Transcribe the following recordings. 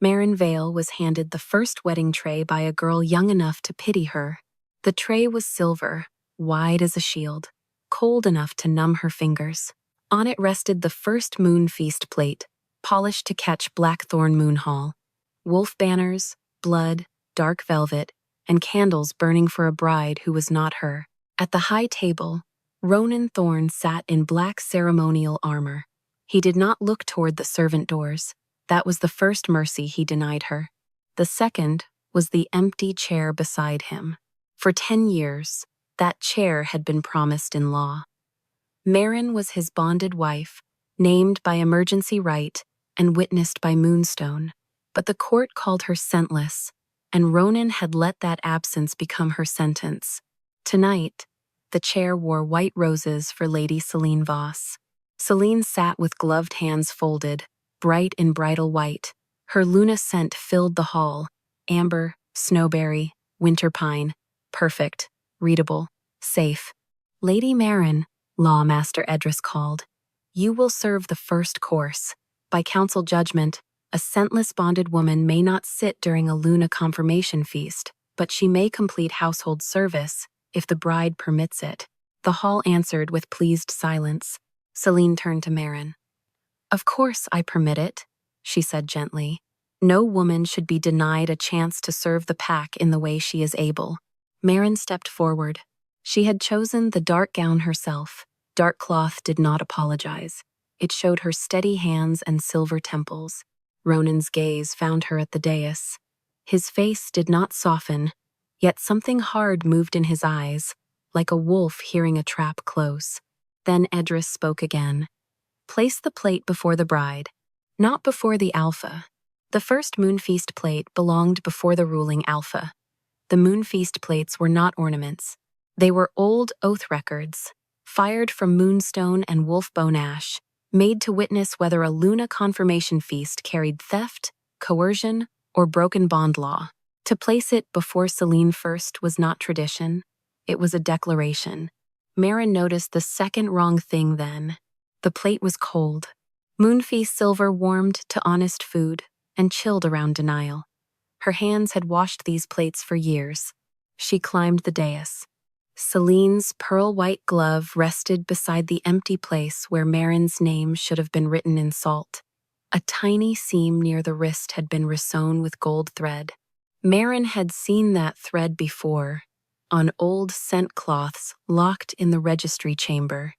Mira Veyne was handed the first wedding tray by a girl young enough to pity her. The tray was silver, wide as a shield, cold enough to numb her fingers. On it rested the first moon feast plate, polished to catch blackthorn moon hall. Wolf banners, blood, dark velvet, and candles burning for a bride who was not her. At the high table, Ronan Thorne sat in black ceremonial armor. He did not look toward the servant doors. That was the first mercy he denied her. The second was the empty chair beside him. For 10 years, that chair had been promised in law. Mira was his bonded wife, named by emergency right and witnessed by moonstone. But the court called her scentless, and Ronan had let that absence become her sentence. Tonight, the chair wore white roses for Lady Caldris Voss. Celine sat with gloved hands folded, bright in bridal white. Her Luna scent filled the hall: amber, snowberry, winter pine. Perfect, readable, safe. Lady Mira, Lawmaster Edris called. You will serve the first course. By council judgment, a scentless bonded woman may not sit during a Luna confirmation feast, but she may complete household service if the bride permits it. The hall answered with pleased silence. Celine turned to Mira. Of course I permit it, she said gently. No woman should be denied a chance to serve the pack in the way she is able. Mira stepped forward. She had chosen the dark gown herself. Dark cloth did not apologize. It showed her steady hands and silver temples. Ronan's gaze found her at the dais. His face did not soften, yet something hard moved in his eyes, like a wolf hearing a trap close. Then Edris spoke again. Place the plate before the bride, not before the alpha. The first moon feast plate belonged before the ruling alpha. The moon feast plates were not ornaments. They were old oath records, fired from moonstone and wolf bone ash, made to witness whether a Luna confirmation feast carried theft, coercion, or broken bond law. To place it before Celine first was not tradition. It was a declaration. Mira noticed the second wrong thing then. The plate was cold. Moonfeast silver warmed to honest food and chilled around denial. Her hands had washed these plates for years. She climbed the dais. Celine's pearl-white glove rested beside the empty place where Mira's name should have been written in salt. A tiny seam near the wrist had been resewn with gold thread. Mira had seen that thread before, on old scent cloths locked in the registry chamber.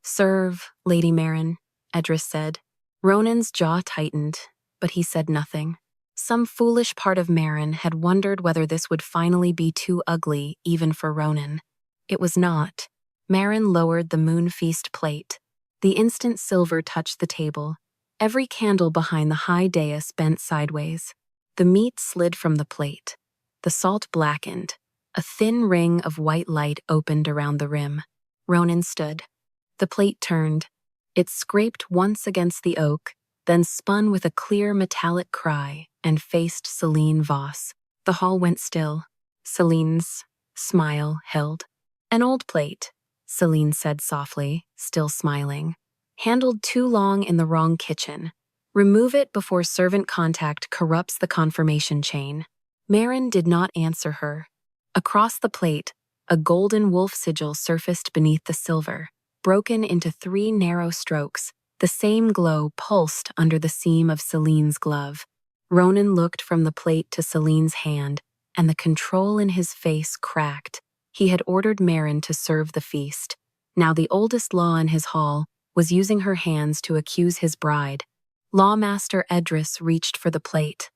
Serve, Lady Mira, Edris said. Ronan's jaw tightened, but he said nothing. Some foolish part of Mira had wondered whether this would finally be too ugly even for Ronan. It was not. Mira lowered the moon feast plate. The instant silver touched the table. Every candle behind the high dais bent sideways. The meat slid from the plate. The salt blackened. A thin ring of white light opened around the rim. Ronan stood. The plate turned. It scraped once against the oak, then spun with a clear metallic cry and faced Caldris Voss. The hall went still. Celine's smile held. An old plate, Celine said softly, still smiling. Handled too long in the wrong kitchen. Remove it before servant contact corrupts the confirmation chain. Mira did not answer her. Across the plate, a golden wolf sigil surfaced beneath the silver, broken into 3 narrow strokes. The same glow pulsed under the seam of Celine's glove. Ronan looked from the plate to Celine's hand, and the control in his face cracked. He had ordered Mira to serve the feast. Now the oldest law in his hall was using her hands to accuse his bride. Lawmaster Edris reached for the plate.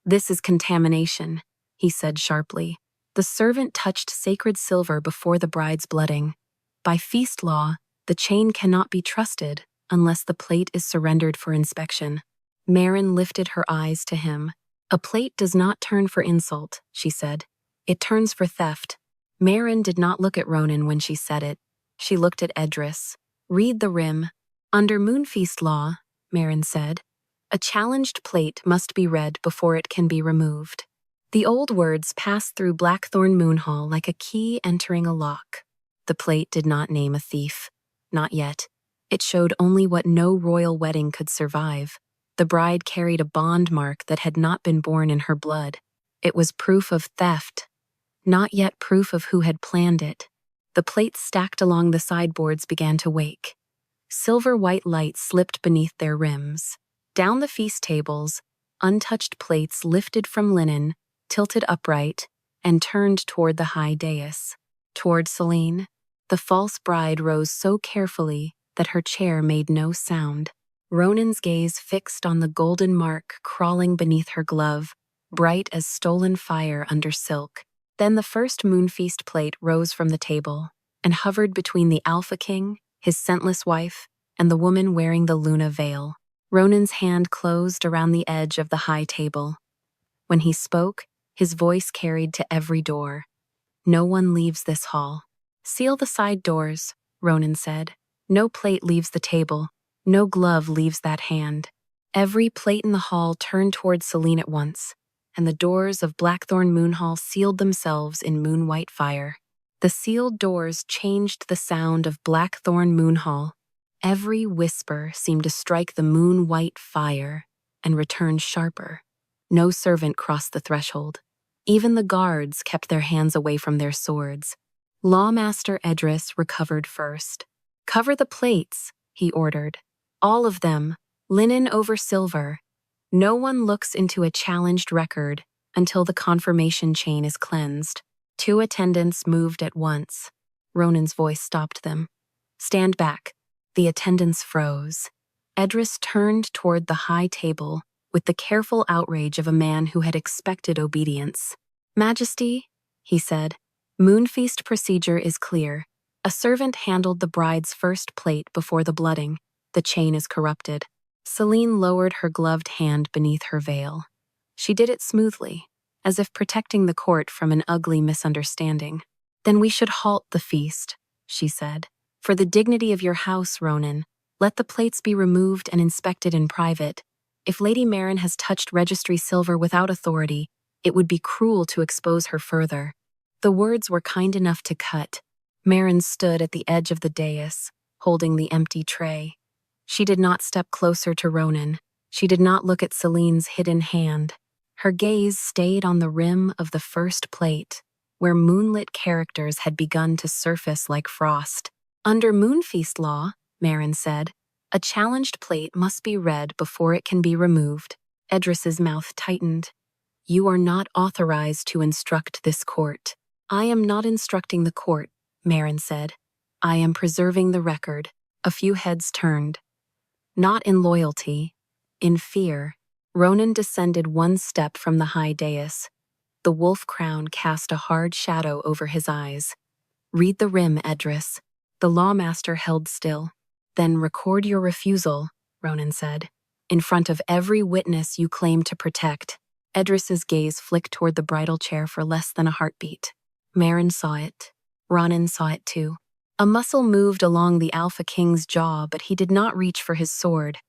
This is contamination, he said sharply. The servant touched sacred silver before the bride's blooding. By feast law, the chain cannot be trusted unless the plate is surrendered for inspection. Mira lifted her eyes to him. A plate does not turn for insult, she said. It turns for theft. Mira did not look at Ronan when she said it. She looked at Edris. Read the rim. Under Moonfeast law, Mira said, a challenged plate must be read before it can be removed. The old words passed through Blackthorn Moonhall like a key entering a lock. The plate did not name a thief. Not yet. It showed only what no royal wedding could survive. The bride carried a bond mark that had not been born in her blood. It was proof of theft, not yet proof of who had planned it. The plates stacked along the sideboards began to wake. Silver-white light slipped beneath their rims. Down the feast tables, untouched plates lifted from linen, tilted upright, and turned toward the high dais. Toward Celine, the false bride rose so carefully that her chair made no sound. Ronan's gaze fixed on the golden mark crawling beneath her glove, bright as stolen fire under silk. Then the first moonfeast plate rose from the table and hovered between the Alpha King, his scentless wife, and the woman wearing the Luna veil. Ronan's hand closed around the edge of the high table. When he spoke, his voice carried to every door. "No one leaves this hall." "Seal the side doors," Ronan said. "No plate leaves the table. No glove leaves that hand." Every plate in the hall turned toward Celine at once, and the doors of Blackthorn Moonhall sealed themselves in moon-white fire. The sealed doors changed the sound of Blackthorn Moonhall. Every whisper seemed to strike the moon-white fire and return sharper. No servant crossed the threshold. Even the guards kept their hands away from their swords. Lawmaster Edris recovered first. "Cover the plates," he ordered. "All of them, linen over silver. No one looks into a challenged record until the confirmation chain is cleansed." 2 attendants moved at once. Ronan's voice stopped them. "Stand back." The attendants froze. Edris turned toward the high table with the careful outrage of a man who had expected obedience. "Majesty," he said, "Moonfeast procedure is clear. A servant handled the bride's first plate before the blooding. The chain is corrupted." Celine lowered her gloved hand beneath her veil. She did it smoothly, as if protecting the court from an ugly misunderstanding. "Then we should halt the feast," she said. "For the dignity of your house, Ronan, let the plates be removed and inspected in private. If Lady Marin has touched registry silver without authority, it would be cruel to expose her further." The words were kind enough to cut. Marin stood at the edge of the dais, holding the empty tray. She did not step closer to Ronan. She did not look at Celine's hidden hand. Her gaze stayed on the rim of the first plate, where moonlit characters had begun to surface like frost. "Under Moonfeast law," Marin said, "a challenged plate must be read before it can be removed." Edris's mouth tightened. "You are not authorized to instruct this court." "I am not instructing the court," Marin said. "I am preserving the record." A few heads turned. Not in loyalty, in fear. Ronan descended 1 step from the high dais. The wolf crown cast a hard shadow over his eyes. "Read the rim, Edris." The lawmaster held still. "Then record your refusal," Ronan said, "in front of every witness you claim to protect." Edris's gaze flicked toward the bridal chair for less than a heartbeat. Marin saw it. Ronan saw it too. A muscle moved along the Alpha King's jaw, but he did not reach for his sword.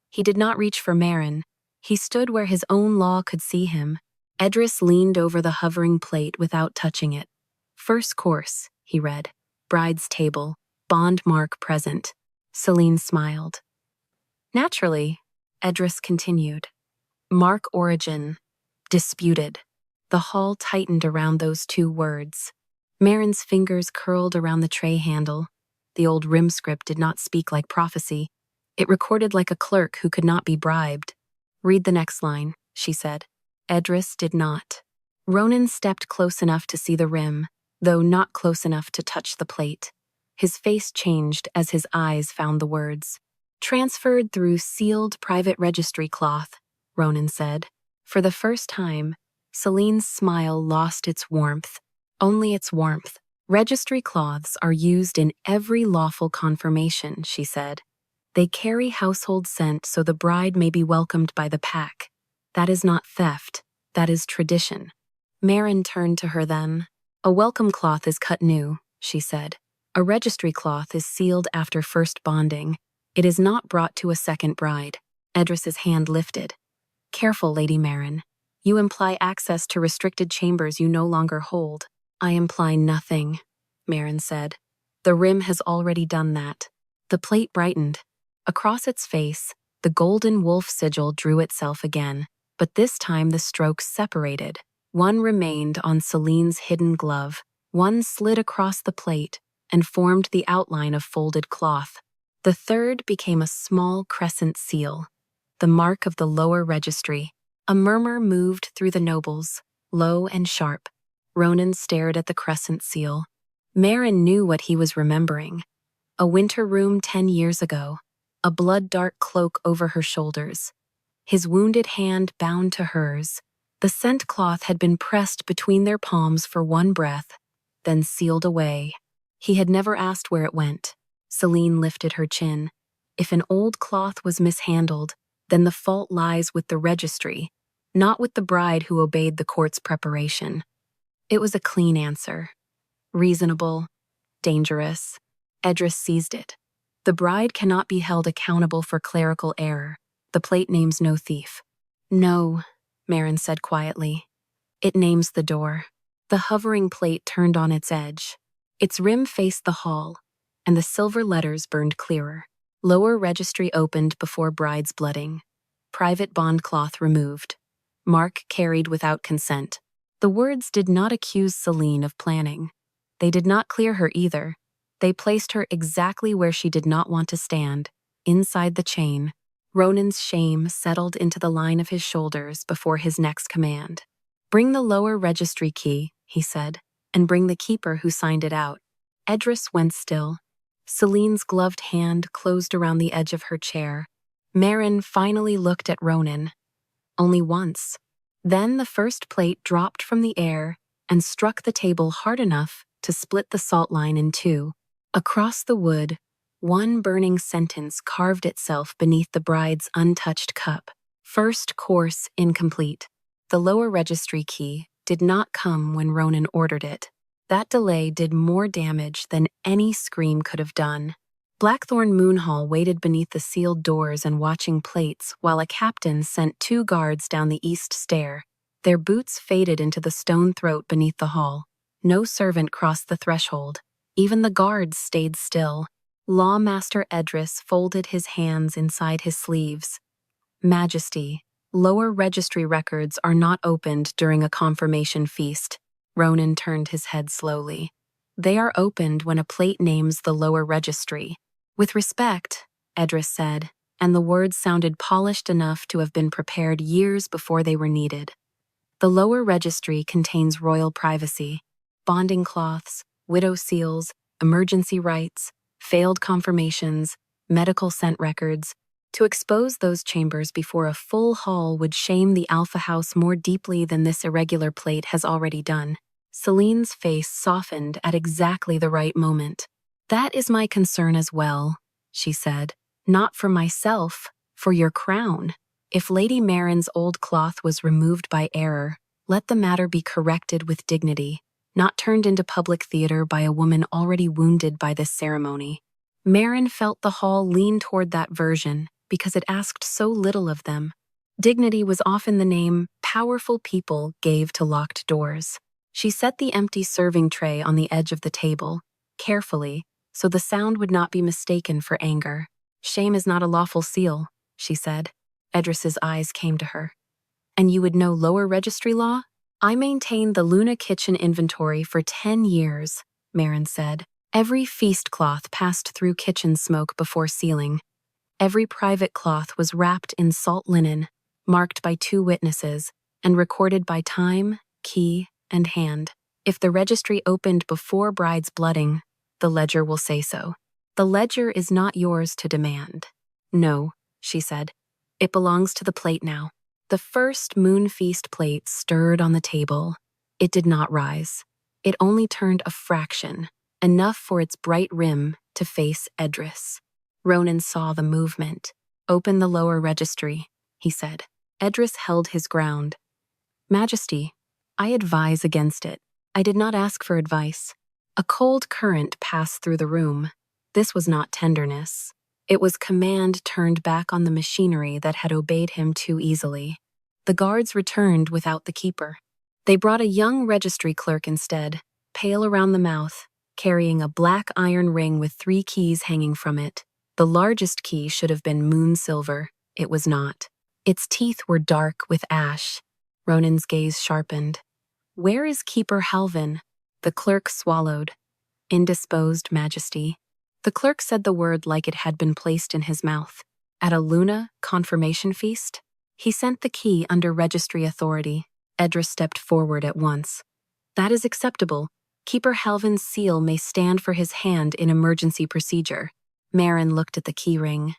He did not reach for Marin. He stood where his own law could see him. Edris leaned over the hovering plate without touching it. "First course," he read. "Bride's table. Bond mark present." Celine smiled. "Naturally," Edris continued. "Mark origin. Disputed." The hall tightened around those 2 words. Marin's fingers curled around the tray handle. The old rim script did not speak like prophecy. It recorded like a clerk who could not be bribed. "Read the next line," she said. Edris did not. Ronan stepped close enough to see the rim, though not close enough to touch the plate. His face changed as his eyes found the words. "Transferred through sealed private registry cloth," Ronan said. For the first time, Celine's smile lost its warmth. Only its warmth. "Registry cloths are used in every lawful confirmation," she said. "They carry household scent so the bride may be welcomed by the pack. That is not theft, that is tradition." Marin turned to her then. "A welcome cloth is cut new," she said. "A registry cloth is sealed after first bonding. It is not brought to a second bride." Edris's hand lifted. "Careful, Lady Marin. You imply access to restricted chambers you no longer hold." "I imply nothing," Marin said. "The rim has already done that." The plate brightened. Across its face, the The golden wolf sigil drew itself again, but this time the strokes separated. One remained on Celine's hidden glove, one slid across the plate and formed the outline of folded cloth. The third became a small crescent seal, the mark of the lower registry. A murmur moved through the nobles, low and sharp. Ronan stared at the crescent seal. Meryn knew what he was remembering. A winter room 10 years ago, a blood-dark cloak over her shoulders. His wounded hand bound to hers. The scent cloth had been pressed between their palms for one breath, then sealed away. He had never asked where it went. Celine lifted her chin. If an old cloth was mishandled, then the fault lies with the registry, not with the bride who obeyed the court's preparation. It was a clean answer. Reasonable, dangerous. Edris seized it. The bride cannot be held accountable for clerical error. The plate names no thief. No, Meryn said quietly. It names the door. The hovering plate turned on its edge. Its rim faced the hall, and the silver letters burned clearer. Lower registry opened before bride's blooding. Private bond cloth removed. Mark carried without consent. The words did not accuse Celine of planning. They did not clear her either. They placed her exactly where she did not want to stand, inside the chain. Ronan's shame settled into the line of his shoulders before his next command. Bring the lower registry key, he said, and bring the keeper who signed it out. Edris went still. Celine's gloved hand closed around the edge of her chair. Meryn finally looked at Ronan. Only once. Then the first plate dropped from the air and struck the table hard enough to split the salt line in two. Across the wood, one burning sentence carved itself beneath the bride's untouched cup. First course incomplete. The lower registry key did not come when Ronan ordered it. That delay did more damage than any scream could have done. Blackthorn Moonhall waited beneath the sealed doors and watching plates while a captain sent 2 guards down the east stair. Their boots faded into the stone throat beneath the hall. No servant crossed the threshold. Even the guards stayed still. Lawmaster Edris folded his hands inside his sleeves. Majesty, lower registry records are not opened during a confirmation feast. Ronan turned his head slowly. They are opened when a plate names the lower registry. With respect, Edris said, and the words sounded polished enough to have been prepared years before they were needed. The lower registry contains royal privacy, bonding cloths, widow seals, emergency rights, failed confirmations, medical scent records. To expose those chambers before a full hall would shame the Alpha House more deeply than this irregular plate has already done. Celine's face softened at exactly the right moment. That is my concern as well, she said. Not for myself, for your crown. If Lady Meryn's old cloth was removed by error, let the matter be corrected with dignity, not turned into public theater by a woman already wounded by this ceremony. Meryn felt the hall lean toward that version because it asked so little of them. Dignity was often the name powerful people gave to locked doors. She set the empty serving tray on the edge of the table, carefully, so the sound would not be mistaken for anger. Shame is not a lawful seal, she said. Edris's eyes came to her. And you would know lower registry law? I maintained the Luna kitchen inventory for 10 years, Meryn said. Every feast cloth passed through kitchen smoke before sealing. Every private cloth was wrapped in salt linen, marked by 2 witnesses, and recorded by time, key, and hand. If the registry opened before bride's blooding, the ledger will say so. The ledger is not yours to demand. No, she said. It belongs to the plate now. The first moon feast plate stirred on the table. It did not rise. It only turned a fraction, enough for its bright rim to face Edris. Ronan saw the movement. Open the lower registry, he said. Edris held his ground. Majesty, I advise against it. I did not ask for advice. A cold current passed through the room. This was not tenderness. It was command turned back on the machinery that had obeyed him too easily. The guards returned without the keeper. They brought a young registry clerk instead, pale around the mouth, carrying a black iron ring with 3 keys hanging from it. The largest key should have been moon silver. It was not. Its teeth were dark with ash. Ronan's gaze sharpened. "Where is Keeper Halvin?" The clerk swallowed. "Indisposed, Majesty." The clerk said the word like it had been placed in his mouth. "At a Luna confirmation feast?" He sent the key under registry authority. Edris stepped forward at once. "That is acceptable. Keeper Halvin's seal may stand for his hand in emergency procedure." Marin looked at the key ring.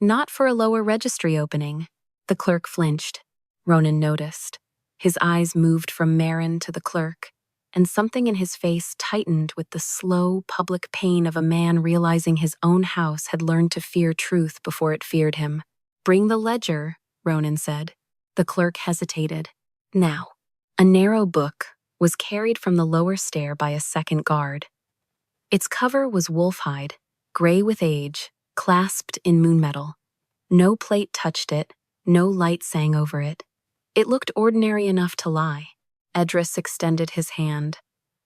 "Not for a lower registry opening." The clerk flinched. Ronan noticed. His eyes moved from Marin to the clerk, and something in his face tightened with the slow, public pain of a man realizing his own house had learned to fear truth before it feared him. "Bring the ledger," Ronan said. The clerk hesitated. Now, a narrow book was carried from the lower stair by a second guard. Its cover was wolfhide, gray with age, clasped in moonmetal. No plate touched it, no light sang over it. It looked ordinary enough to lie. Edris extended his hand.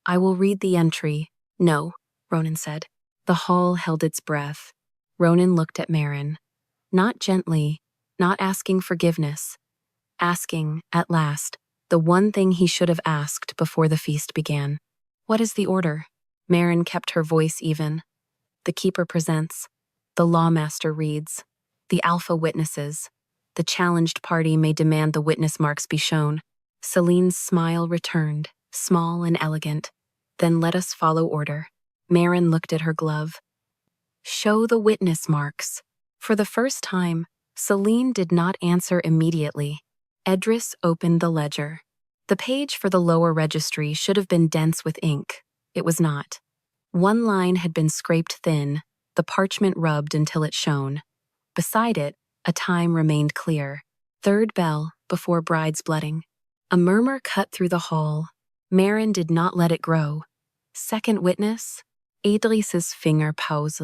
"I will read the entry." "No," Ronan said. The hall held its breath. Ronan looked at Marin. Not gently, not asking forgiveness. Asking, at last, the one thing he should have asked before the feast began. "What is the order?" Marin kept her voice even. "The keeper presents. The lawmaster reads. The alpha witnesses. The challenged party may demand the witness marks be shown." Celine's smile returned, small and elegant. "Then let us follow order." Marin looked at her glove. "Show the witness marks." For the first time, Celine did not answer immediately. Edris opened the ledger. The page for the lower registry should have been dense with ink. It was not. One line had been scraped thin, the parchment rubbed until it shone. Beside it, a time remained clear. 3rd bell before bride's blooding. A murmur cut through the hall. Marin did not let it grow. Second witness? Idris's finger pause.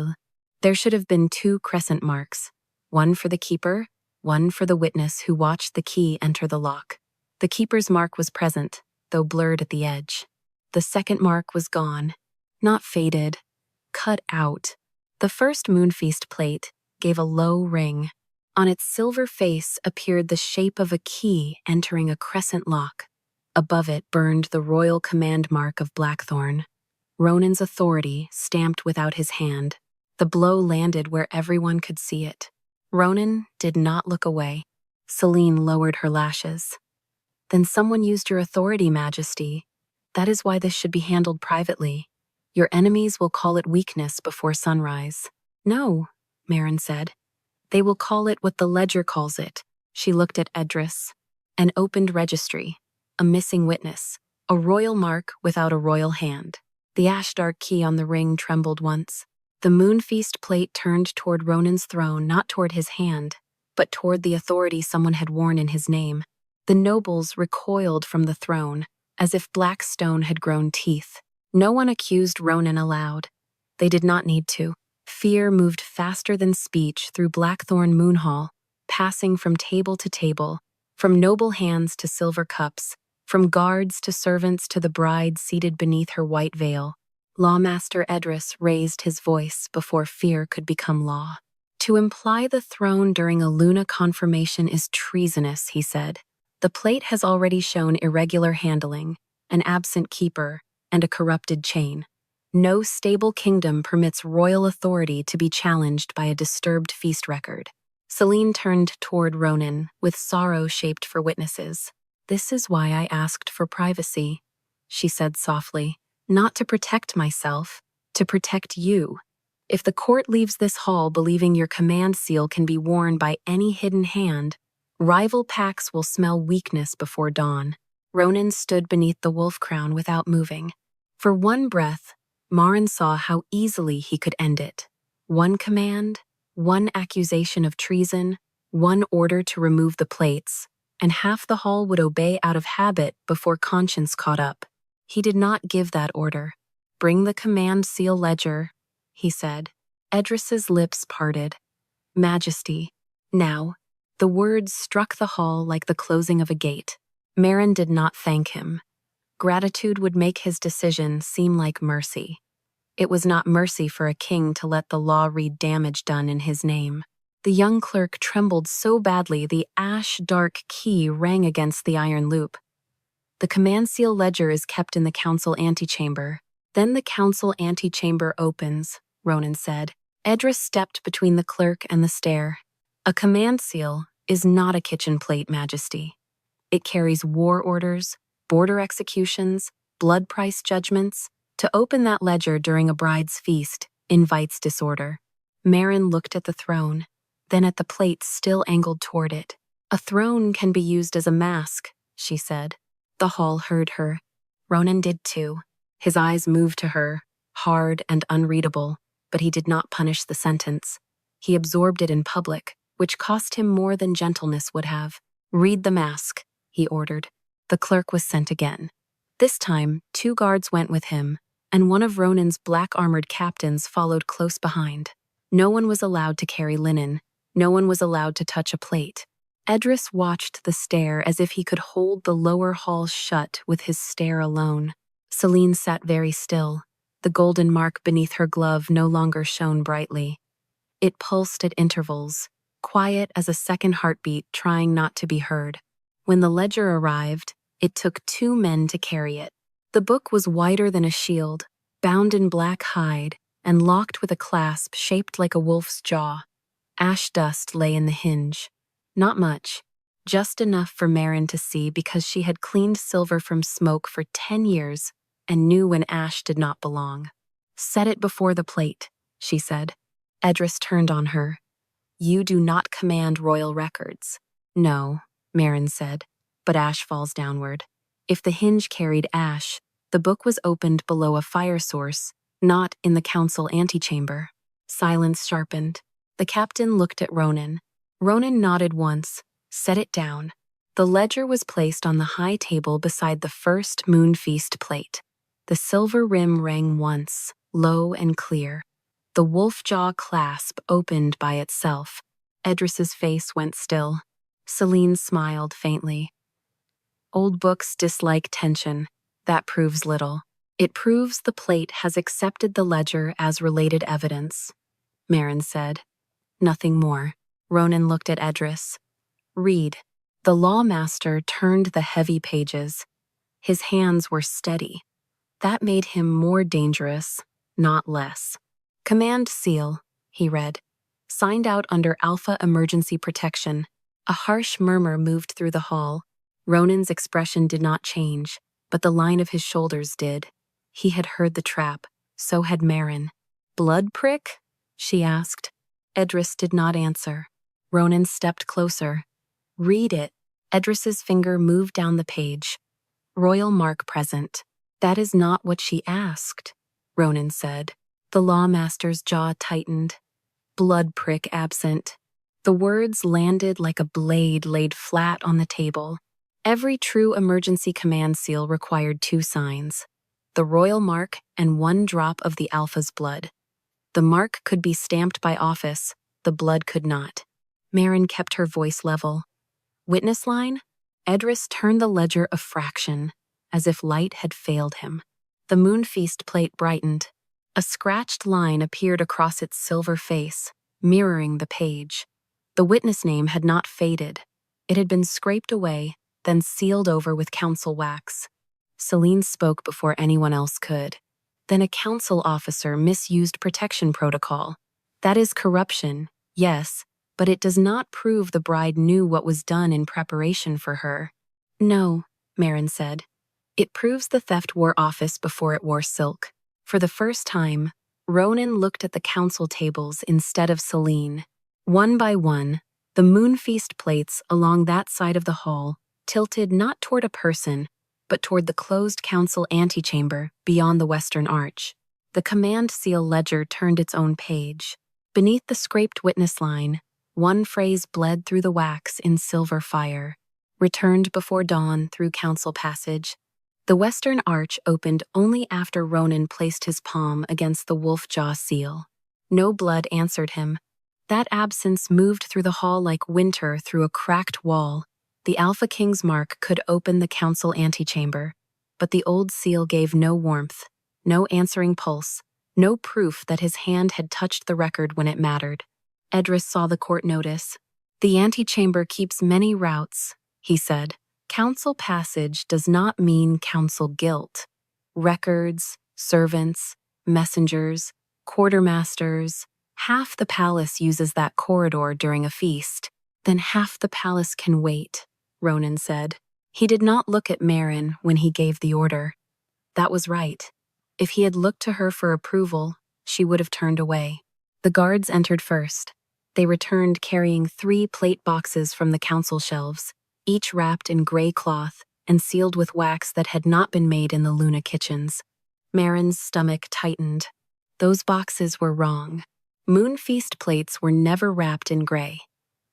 There should have been 2 crescent marks. One for the keeper, one for the witness who watched the key enter the lock. The keeper's mark was present, though blurred at the edge. The second mark was gone. Not faded. Cut out. The first moonfeast plate gave a low ring. On its silver face appeared the shape of a key entering a crescent lock. Above it burned the royal command mark of Blackthorn. Ronan's authority stamped without his hand. The blow landed where everyone could see it. Ronan did not look away. Celine lowered her lashes. "Then someone used your authority, Majesty. That is why this should be handled privately. Your enemies will call it weakness before sunrise." "No," Marin said. "They will call it what the ledger calls it." She looked at Edris. "An opened registry. A missing witness. A royal mark without a royal hand." The ash-dark key on the ring trembled once. The moonfeast plate turned toward Ronan's throne, not toward his hand, but toward the authority someone had worn in his name. The nobles recoiled from the throne, as if black stone had grown teeth. No one accused Ronan aloud. They did not need to. Fear moved faster than speech through Blackthorn Moonhall, passing from table to table, from noble hands to silver cups, from guards to servants to the bride seated beneath her white veil. Lawmaster Edris raised his voice before fear could become law. "To imply the throne during a Luna confirmation is treasonous," he said. "The plate has already shown irregular handling, an absent keeper, and a corrupted chain. No stable kingdom permits royal authority to be challenged by a disturbed feast record." Celine turned toward Ronan, with sorrow shaped for witnesses. "This is why I asked for privacy," she said softly. "Not to protect myself, to protect you. If the court leaves this hall believing your command seal can be worn by any hidden hand, rival packs will smell weakness before dawn." Ronan stood beneath the wolf crown without moving. For one breath, Marin saw how easily he could end it. One command, one accusation of treason, one order to remove the plates, and half the hall would obey out of habit before conscience caught up. He did not give that order. "Bring the command seal ledger," he said. Edris's lips parted. "Majesty." Now, the words struck the hall like the closing of a gate. Marin did not thank him. Gratitude would make his decision seem like mercy. It was not mercy for a king to let the law read damage done in his name. The young clerk trembled so badly the ash-dark key rang against the iron loop. The command seal ledger is kept in the council antechamber. Then the council antechamber opens, Ronan said. Edris stepped between the clerk and the stair. A command seal is not a kitchen plate, Majesty. It carries war orders, border executions, blood price judgments. To open that ledger during a bride's feast invites disorder. Marin looked at the throne, then at the plate still angled toward it. A throne can be used as a mask, she said. The hall heard her. Ronan did too. His eyes moved to her, hard and unreadable, but he did not punish the sentence. He absorbed it in public, which cost him more than gentleness would have. Read the mask, he ordered. The clerk was sent again. This time, 2 guards went with him, and one of Ronan's black-armored captains followed close behind. No one was allowed to carry linen. No one was allowed to touch a plate. Edris watched the stair as if he could hold the lower hall shut with his stare alone. Celine sat very still. The golden mark beneath her glove no longer shone brightly. It pulsed at intervals, quiet as a second heartbeat trying not to be heard. When the ledger arrived, it took 2 men to carry it. The book was wider than a shield, bound in black hide, and locked with a clasp shaped like a wolf's jaw. Ash dust lay in the hinge. Not much, just enough for Marin to see because she had cleaned silver from smoke for 10 years and knew when ash did not belong. Set it before the plate, she said. Edris turned on her. You do not command royal records. No, Marin said, but ash falls downward. If the hinge carried ash, the book was opened below a fire source, not in the council antechamber. Silence sharpened. The captain looked at Ronan. Ronan nodded once, set it down. The ledger was placed on the high table beside the first moon feast plate. The silver rim rang once, low and clear. The wolf jaw clasp opened by itself. Edris's face went still. Celine smiled faintly. Old books dislike tension. That proves little. It proves the plate has accepted the ledger as related evidence, Marin said. Nothing more. Ronan looked at Edris. Read. The lawmaster turned the heavy pages. His hands were steady. That made him more dangerous, not less. Command seal, he read. Signed out under Alpha Emergency Protection. A harsh murmur moved through the hall. Ronan's expression did not change, but the line of his shoulders did. He had heard the trap. So had Marin. Blood prick? She asked. Edris did not answer. Ronan stepped closer. Read it. Edris's finger moved down the page. Royal mark present. That is not what she asked, Ronan said. The lawmaster's jaw tightened. Blood prick absent. The words landed like a blade laid flat on the table. Every true emergency command seal required 2 signs. The royal mark and 1 drop of the Alpha's blood. The mark could be stamped by office, the blood could not. Marin kept her voice level. Witness line? Edris turned the ledger a fraction, as if light had failed him. The moon feast plate brightened. A scratched line appeared across its silver face, mirroring the page. The witness name had not faded. It had been scraped away, then sealed over with council wax. Celine spoke before anyone else could. Then a council officer misused protection protocol. That is corruption, yes, but it does not prove the bride knew what was done in preparation for her. No, Marin said. It proves the theft wore office before it wore silk. For the first time, Ronan looked at the council tables instead of Celine. One by one, the moon feast plates along that side of the hall tilted not toward a person, but toward the closed council antechamber beyond the western arch. The command seal ledger turned its own page. Beneath the scraped witness line, 1 phrase bled through the wax in silver fire. Returned before dawn through council passage. The western arch opened only after Ronan placed his palm against the wolf jaw seal. No blood answered him. That absence moved through the hall like winter through a cracked wall. The Alpha King's mark could open the council antechamber, but the old seal gave no warmth, no answering pulse, no proof that his hand had touched the record when it mattered. Edris saw the court notice. The antechamber keeps many routes, he said. Council passage does not mean council guilt. Records, servants, messengers, quartermasters. Half the palace uses that corridor during a feast. Then half the palace can wait, Ronan said. He did not look at Marin when he gave the order. That was right. If he had looked to her for approval, she would have turned away. The guards entered first. They returned carrying 3 plate boxes from the council shelves, each wrapped in gray cloth and sealed with wax that had not been made in the Luna kitchens. Marin's stomach tightened. Those boxes were wrong. Moon feast plates were never wrapped in gray.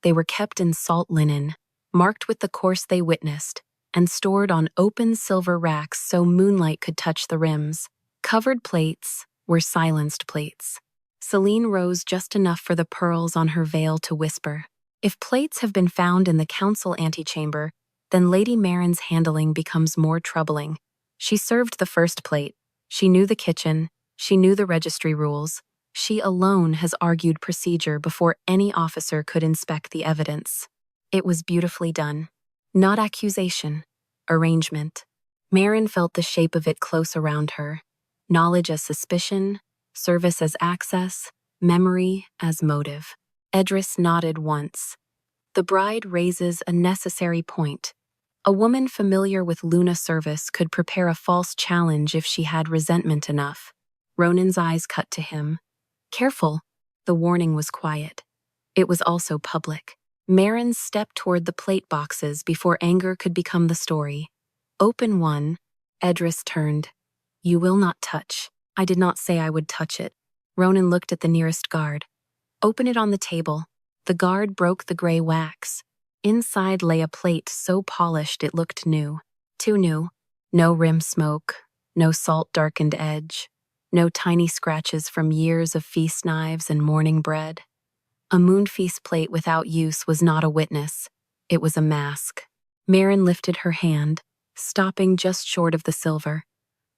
They were kept in salt linen, marked with the course they witnessed, and stored on open silver racks so moonlight could touch the rims. Covered plates were silenced plates. Celine rose just enough for the pearls on her veil to whisper. If plates have been found in the council antechamber, then Lady Marin's handling becomes more troubling. She served the first plate. She knew the kitchen. She knew the registry rules. She alone has argued procedure before any officer could inspect the evidence. It was beautifully done. Not accusation, arrangement. Marin felt the shape of it close around her. Knowledge as suspicion, service as access, memory as motive. Edris nodded once. The bride raises a necessary point. A woman familiar with Luna service could prepare a false challenge if she had resentment enough. Ronan's eyes cut to him. Careful. The warning was quiet. It was also public. Marin stepped toward the plate boxes before anger could become the story. Open one. Edris turned. You will not touch. I did not say I would touch it. Ronan looked at the nearest guard. Open it on the table. The guard broke the gray wax. Inside lay a plate so polished it looked new. Too new. No rim smoke. No salt-darkened edge. No tiny scratches from years of feast knives and morning bread. A moon feast plate without use was not a witness. It was a mask. Marin lifted her hand, stopping just short of the silver.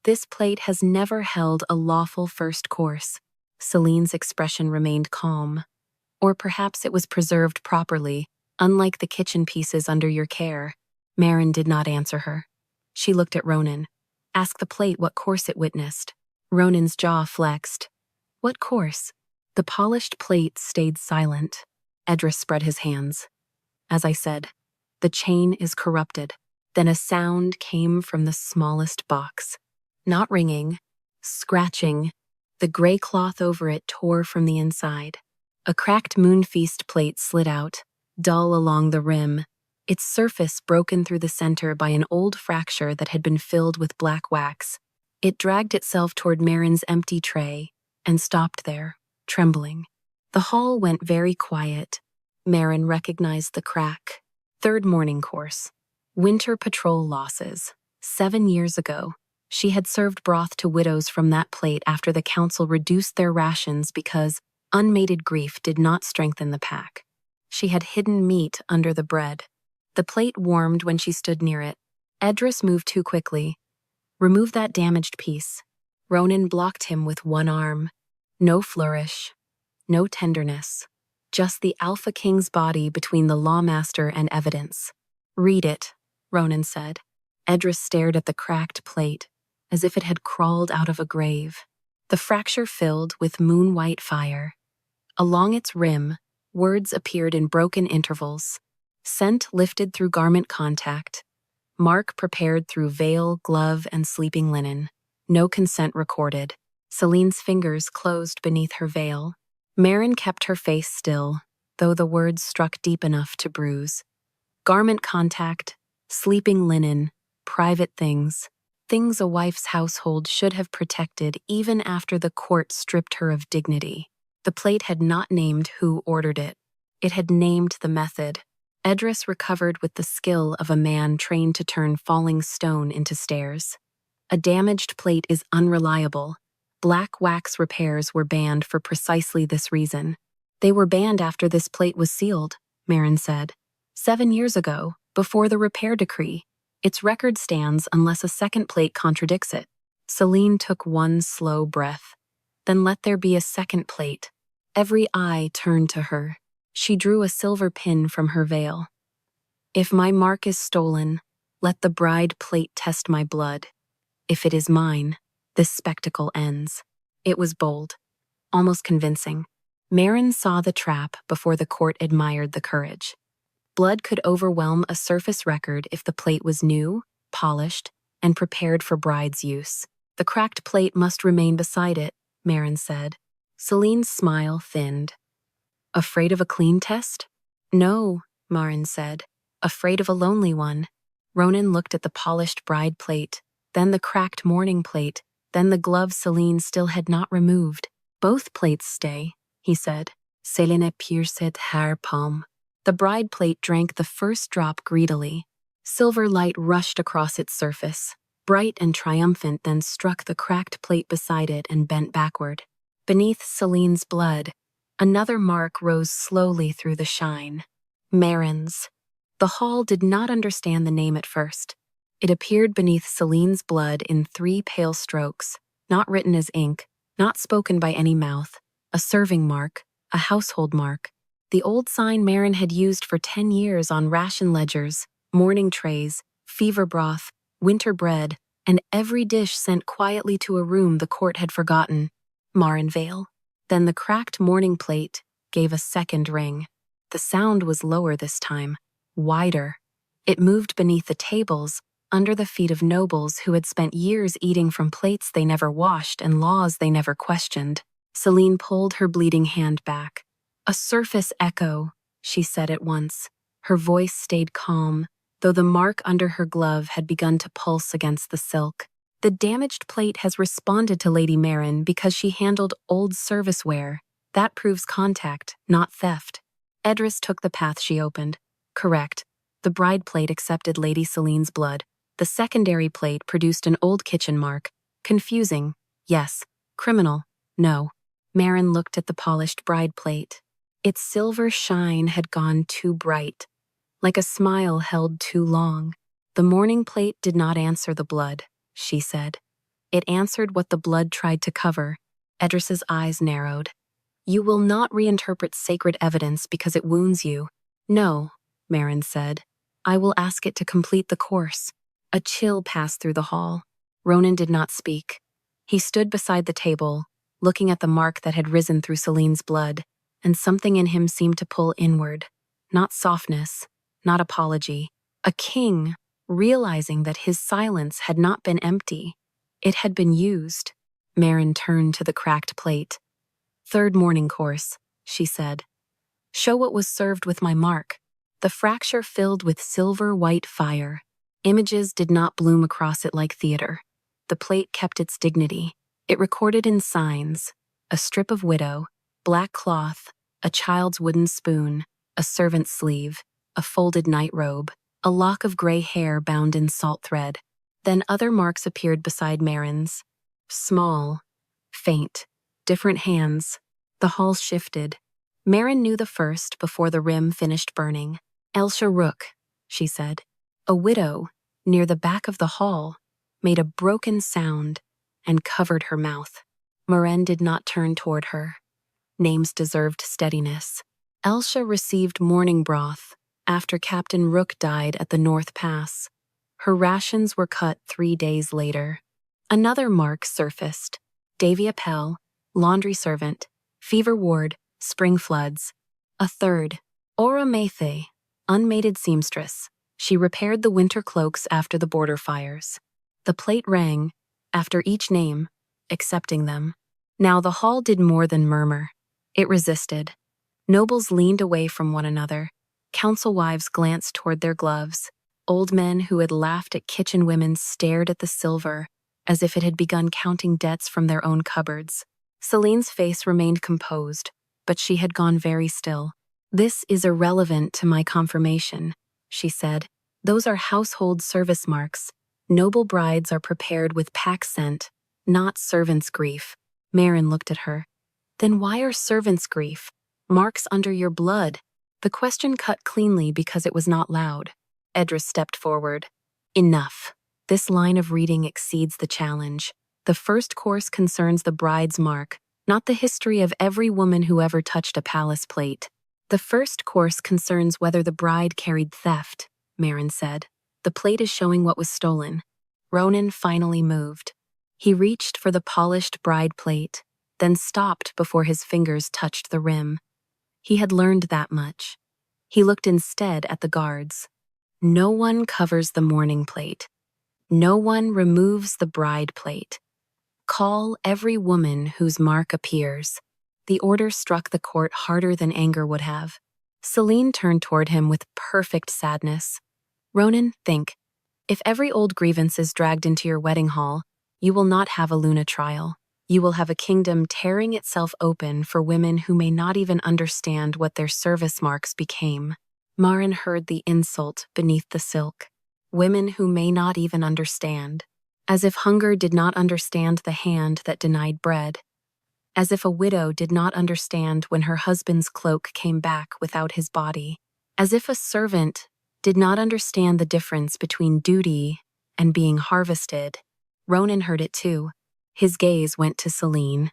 This plate has never held a lawful first course. Celine's expression remained calm. Or perhaps it was preserved properly, unlike the kitchen pieces under your care. Marin did not answer her. She looked at Ronan. Ask the plate what course it witnessed. Ronan's jaw flexed. What course? The polished plate stayed silent. Edris spread his hands. As I said, the chain is corrupted. Then a sound came from the smallest box. Not ringing, scratching. The gray cloth over it tore from the inside. A cracked moon feast plate slid out, dull along the rim, its surface broken through the center by an old fracture that had been filled with black wax. It dragged itself toward Marin's empty tray and stopped there, trembling. The hall went very quiet. Marin recognized the crack. Third morning course. Winter patrol losses. 7 years ago, she had served broth to widows from that plate after the council reduced their rations because unmated grief did not strengthen the pack. She had hidden meat under the bread. The plate warmed when she stood near it. Edris moved too quickly. Remove that damaged piece. Ronan blocked him with one arm. No flourish. No tenderness. Just the Alpha King's body between the lawmaster and evidence. Read it, Ronan said. Edris stared at the cracked plate, as if it had crawled out of a grave. The fracture filled with moon-white fire. Along its rim, words appeared in broken intervals. Scent lifted through garment contact. Mark prepared through veil, glove, and sleeping linen. No consent recorded. Celine's fingers closed beneath her veil. Marin kept her face still, though the words struck deep enough to bruise. Garment contact, sleeping linen, private things. Things a wife's household should have protected even after the court stripped her of dignity. The plate had not named who ordered it. It had named the method. Edris recovered with the skill of a man trained to turn falling stone into stairs. A damaged plate is unreliable. Black wax repairs were banned for precisely this reason. They were banned after this plate was sealed, Marin said. 7 years ago, before the repair decree. Its record stands unless a second plate contradicts it. Celine took one slow breath. Then let there be a second plate. Every eye turned to her. She drew a silver pin from her veil. "If my mark is stolen, let the bride plate test my blood. If it is mine, this spectacle ends." It was bold, almost convincing. Marin saw the trap before the court admired the courage. Blood could overwhelm a surface record if the plate was new, polished, and prepared for bride's use. "The cracked plate must remain beside it," Marin said. Celine's smile thinned. "Afraid of a clean test?" "No," Marin said. "Afraid of a lonely one." Ronan looked at the polished bride plate, then the cracked mourning plate, then the glove Celine still had not removed. "Both plates stay," he said. "Celine pierced her palm." The bride plate drank the first drop greedily. Silver light rushed across its surface, bright and triumphant, then struck the cracked plate beside it and bent backward. Beneath Celine's blood, another mark rose slowly through the shine. Marin's. The hall did not understand the name at first. It appeared beneath Celine's blood in 3 pale strokes, not written as ink, not spoken by any mouth, a serving mark, a household mark. The old sign Marin had used for 10 years on ration ledgers, morning trays, fever broth, winter bread, and every dish sent quietly to a room the court had forgotten. Marinvale. Then the cracked mourning plate gave a second ring. The sound was lower this time, wider. It moved beneath the tables, under the feet of nobles who had spent years eating from plates they never washed and laws they never questioned. Celine pulled her bleeding hand back. "A surface echo," she said at once. Her voice stayed calm, though the mark under her glove had begun to pulse against the silk. "The damaged plate has responded to Lady Marin because she handled old serviceware. That proves contact, not theft." Edris took the path she opened. "Correct. The bride plate accepted Lady Celine's blood. The secondary plate produced an old kitchen mark. Confusing, yes. Criminal, no." Marin looked at the polished bride plate. Its silver shine had gone too bright, like a smile held too long. "The mourning plate did not answer the blood," she said. "It answered what the blood tried to cover." Edris's eyes narrowed. "You will not reinterpret sacred evidence because it wounds you." "No," Marin said. "I will ask it to complete the course." A chill passed through the hall. Ronan did not speak. He stood beside the table, looking at the mark that had risen through Celine's blood, and something in him seemed to pull inward. Not softness, not apology. A king, realizing that his silence had not been empty. It had been used. Marin turned to the cracked plate. "Third morning course," she said. "Show what was served with my mark." The fracture filled with silver-white fire. Images did not bloom across it like theater. The plate kept its dignity. It recorded in signs: a strip of widow, black cloth, a child's wooden spoon, a servant's sleeve, a folded night robe, a lock of gray hair bound in salt thread. Then other marks appeared beside Marin's. Small, faint, different hands. The hall shifted. Marin knew the first before the rim finished burning. "Elsha Rook," she said. A widow, near the back of the hall, made a broken sound and covered her mouth. Marin did not turn toward her. Names deserved steadiness. Elsha received morning broth after Captain Rook died at the North Pass. Her rations were cut 3 days later. Another mark surfaced: Davia Pell, laundry servant, fever ward, spring floods. A third: Ora Mathe, unmated seamstress. She repaired the winter cloaks after the border fires. The plate rang, after each name, accepting them. Now the hall did more than murmur. It resisted. Nobles leaned away from one another. Council wives glanced toward their gloves. Old men who had laughed at kitchen women stared at the silver, as if it had begun counting debts from their own cupboards. Celine's face remained composed, but she had gone very still. "This is irrelevant to my confirmation," she said. "Those are household service marks. Noble brides are prepared with pack scent, not servant's grief." Marin looked at her. "Then why are servant's grief marks under your blood?" The question cut cleanly because it was not loud. Edris stepped forward. "Enough. This line of reading exceeds the challenge. The first course concerns the bride's mark, not the history of every woman who ever touched a palace plate. The first course concerns whether the bride carried theft, Marin said. The plate is showing what was stolen. Ronan finally moved. He reached for the polished bride plate, then stopped before his fingers touched the rim. He had learned that much. He looked instead at the guards. No one covers the mourning plate. No one removes the bride plate. Call every woman whose mark appears. The order struck the court harder than anger would have. Celine turned toward him with perfect sadness. Ronan, think. If every old grievance is dragged into your wedding hall, you will not have a Luna trial. You will have a kingdom tearing itself open for women who may not even understand what their service marks became. Marin heard the insult beneath the silk. Women who may not even understand. As if hunger did not understand the hand that denied bread. As if a widow did not understand when her husband's cloak came back without his body. As if a servant did not understand the difference between duty and being harvested. Ronan heard it too. His gaze went to Celine,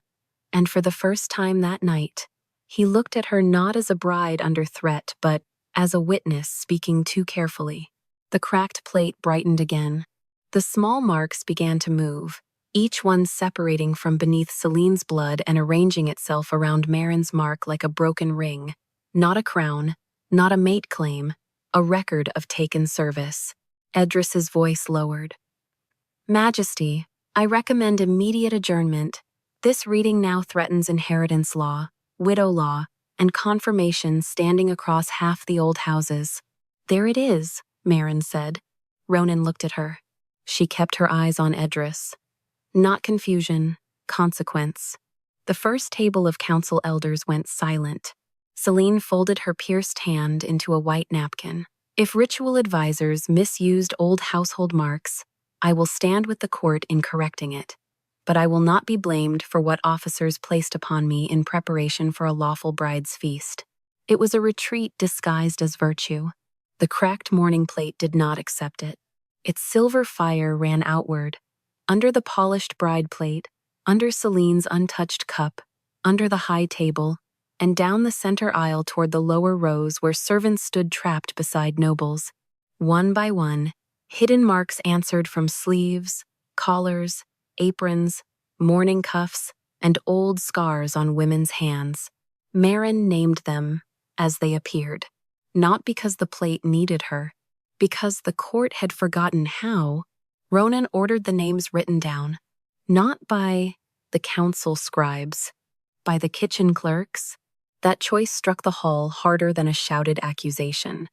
and for the first time that night, he looked at her not as a bride under threat, but as a witness speaking too carefully. The cracked plate brightened again. The small marks began to move, each one separating from beneath Celine's blood and arranging itself around Marin's mark like a broken ring. Not a crown, not a mate claim, a record of taken service. Edris's voice lowered. Majesty, I recommend immediate adjournment. This reading now threatens inheritance law, widow law, and confirmation standing across half the old houses. There it is, Marin said. Ronan looked at her. She kept her eyes on Edris. Not confusion, consequence. The first table of council elders went silent. Celine folded her pierced hand into a white napkin. If ritual advisors misused old household marks, I will stand with the court in correcting it. But I will not be blamed for what officers placed upon me in preparation for a lawful bride's feast. It was a retreat disguised as virtue. The cracked mourning plate did not accept it. Its silver fire ran outward, under the polished bride plate, under Celine's untouched cup, under the high table, and down the center aisle toward the lower rows where servants stood trapped beside nobles. One by one, hidden marks answered from sleeves, collars, aprons, mourning cuffs, and old scars on women's hands. Marin named them as they appeared, not because the plate needed her, because the court had forgotten how. Ronan ordered the names written down, not by the council scribes, by the kitchen clerks. That choice struck the hall harder than a shouted accusation.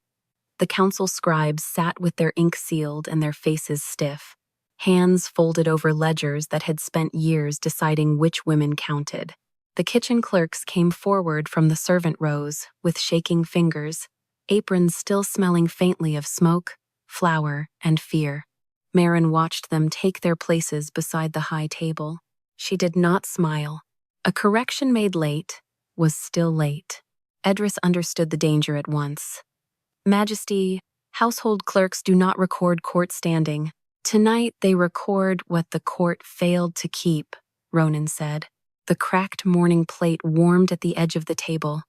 The council scribes sat with their ink sealed and their faces stiff, hands folded over ledgers that had spent years deciding which women counted. The kitchen clerks came forward from the servant rows with shaking fingers, aprons still smelling faintly of smoke, flour, and fear. Marin watched them take their places beside the high table. She did not smile. A correction made late was still late. Edris understood the danger at once. Majesty, household clerks do not record court standing. Tonight they record what the court failed to keep, Ronan said. The cracked mourning plate warmed at the edge of the table.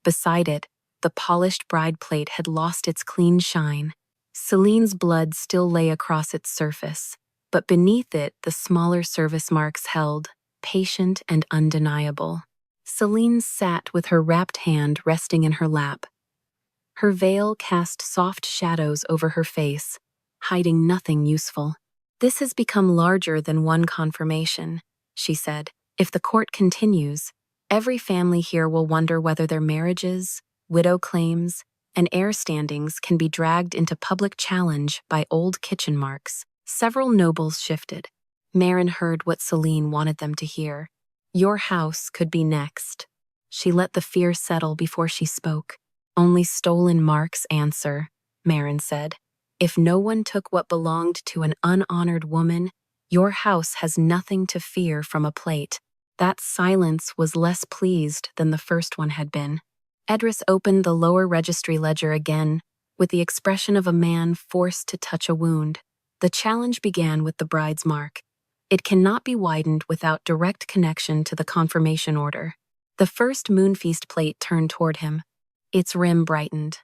Beside it, the polished bride plate had lost its clean shine. Celine's blood still lay across its surface, but beneath it the smaller service marks held, patient and undeniable. Celine sat with her wrapped hand resting in her lap. Her veil cast soft shadows over her face, hiding nothing useful. This has become larger than one confirmation, she said. If the court continues, every family here will wonder whether their marriages, widow claims, and heir standings can be dragged into public challenge by old kitchen marks. Several nobles shifted. Marin heard what Celine wanted them to hear. Your house could be next. She let the fear settle before she spoke. Only stolen marks answer, Marin said. If no one took what belonged to an unhonored woman, your house has nothing to fear from a plate. That silence was less pleased than the first one had been. Edris opened the lower registry ledger again, with the expression of a man forced to touch a wound. The challenge began with the bride's mark. It cannot be widened without direct connection to the confirmation order. The first moonfeast plate turned toward him. Its rim brightened.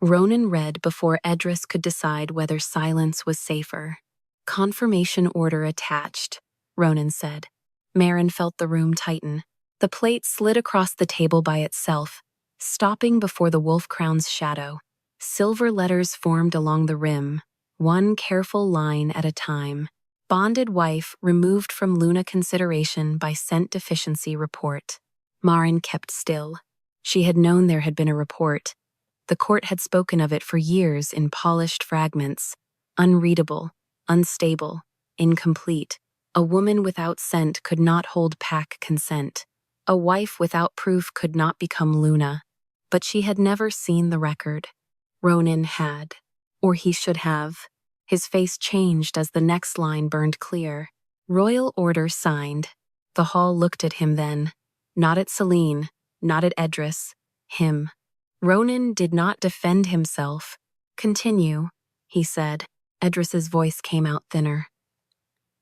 Ronan read before Edris could decide whether silence was safer. Confirmation order attached, Ronan said. Marin felt the room tighten. The plate slid across the table by itself, stopping before the wolf crown's shadow. Silver letters formed along the rim, one careful line at a time. Bonded wife removed from Luna consideration by scent deficiency report. Marin kept still. She had known there had been a report. The court had spoken of it for years in polished fragments. Unreadable, unstable, incomplete. A woman without scent could not hold pack consent. A wife without proof could not become Luna. But she had never seen the record. Ronan had. Or he should have. His face changed as the next line burned clear. Royal order signed. The hall looked at him then. Not at Celine, not at Edris. Him. Ronan did not defend himself. Continue, he said. Edris's voice came out thinner.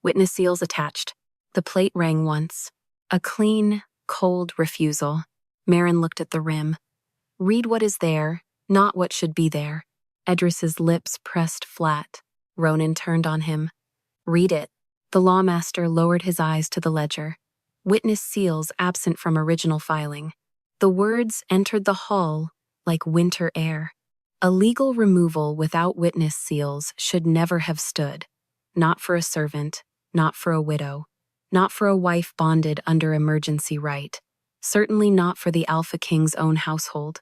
Witness seals attached. The plate rang once. A clean, cold refusal. Marin looked at the rim. Read what is there, not what should be there. Edris's lips pressed flat. Ronan turned on him. Read it. The lawmaster lowered his eyes to the ledger. Witness seals absent from original filing. The words entered the hall like winter air. A legal removal without witness seals should never have stood. Not for a servant, not for a widow, not for a wife bonded under emergency right. Certainly not for the Alpha King's own household.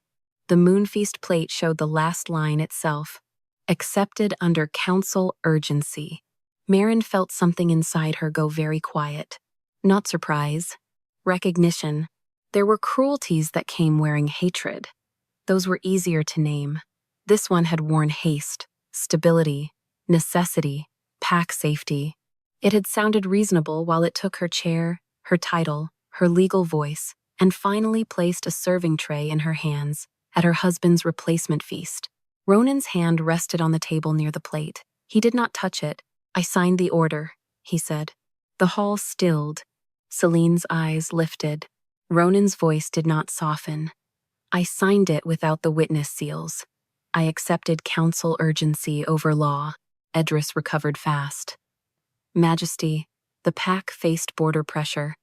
The moonfeast plate showed the last line itself. Accepted under council urgency. Marin felt something inside her go very quiet. Not surprise. Recognition. There were cruelties that came wearing hatred. Those were easier to name. This one had worn haste, stability, necessity, pack safety. It had sounded reasonable while it took her chair, her title, her legal voice, and finally placed a serving tray in her hands at her husband's replacement feast. Ronan's hand rested on the table near the plate. He did not touch it. I signed the order, he said. The hall stilled. Celine's eyes lifted. Ronan's voice did not soften. I signed it without the witness seals. I accepted council urgency over law. Edris recovered fast. Majesty, the pack faced border pressure.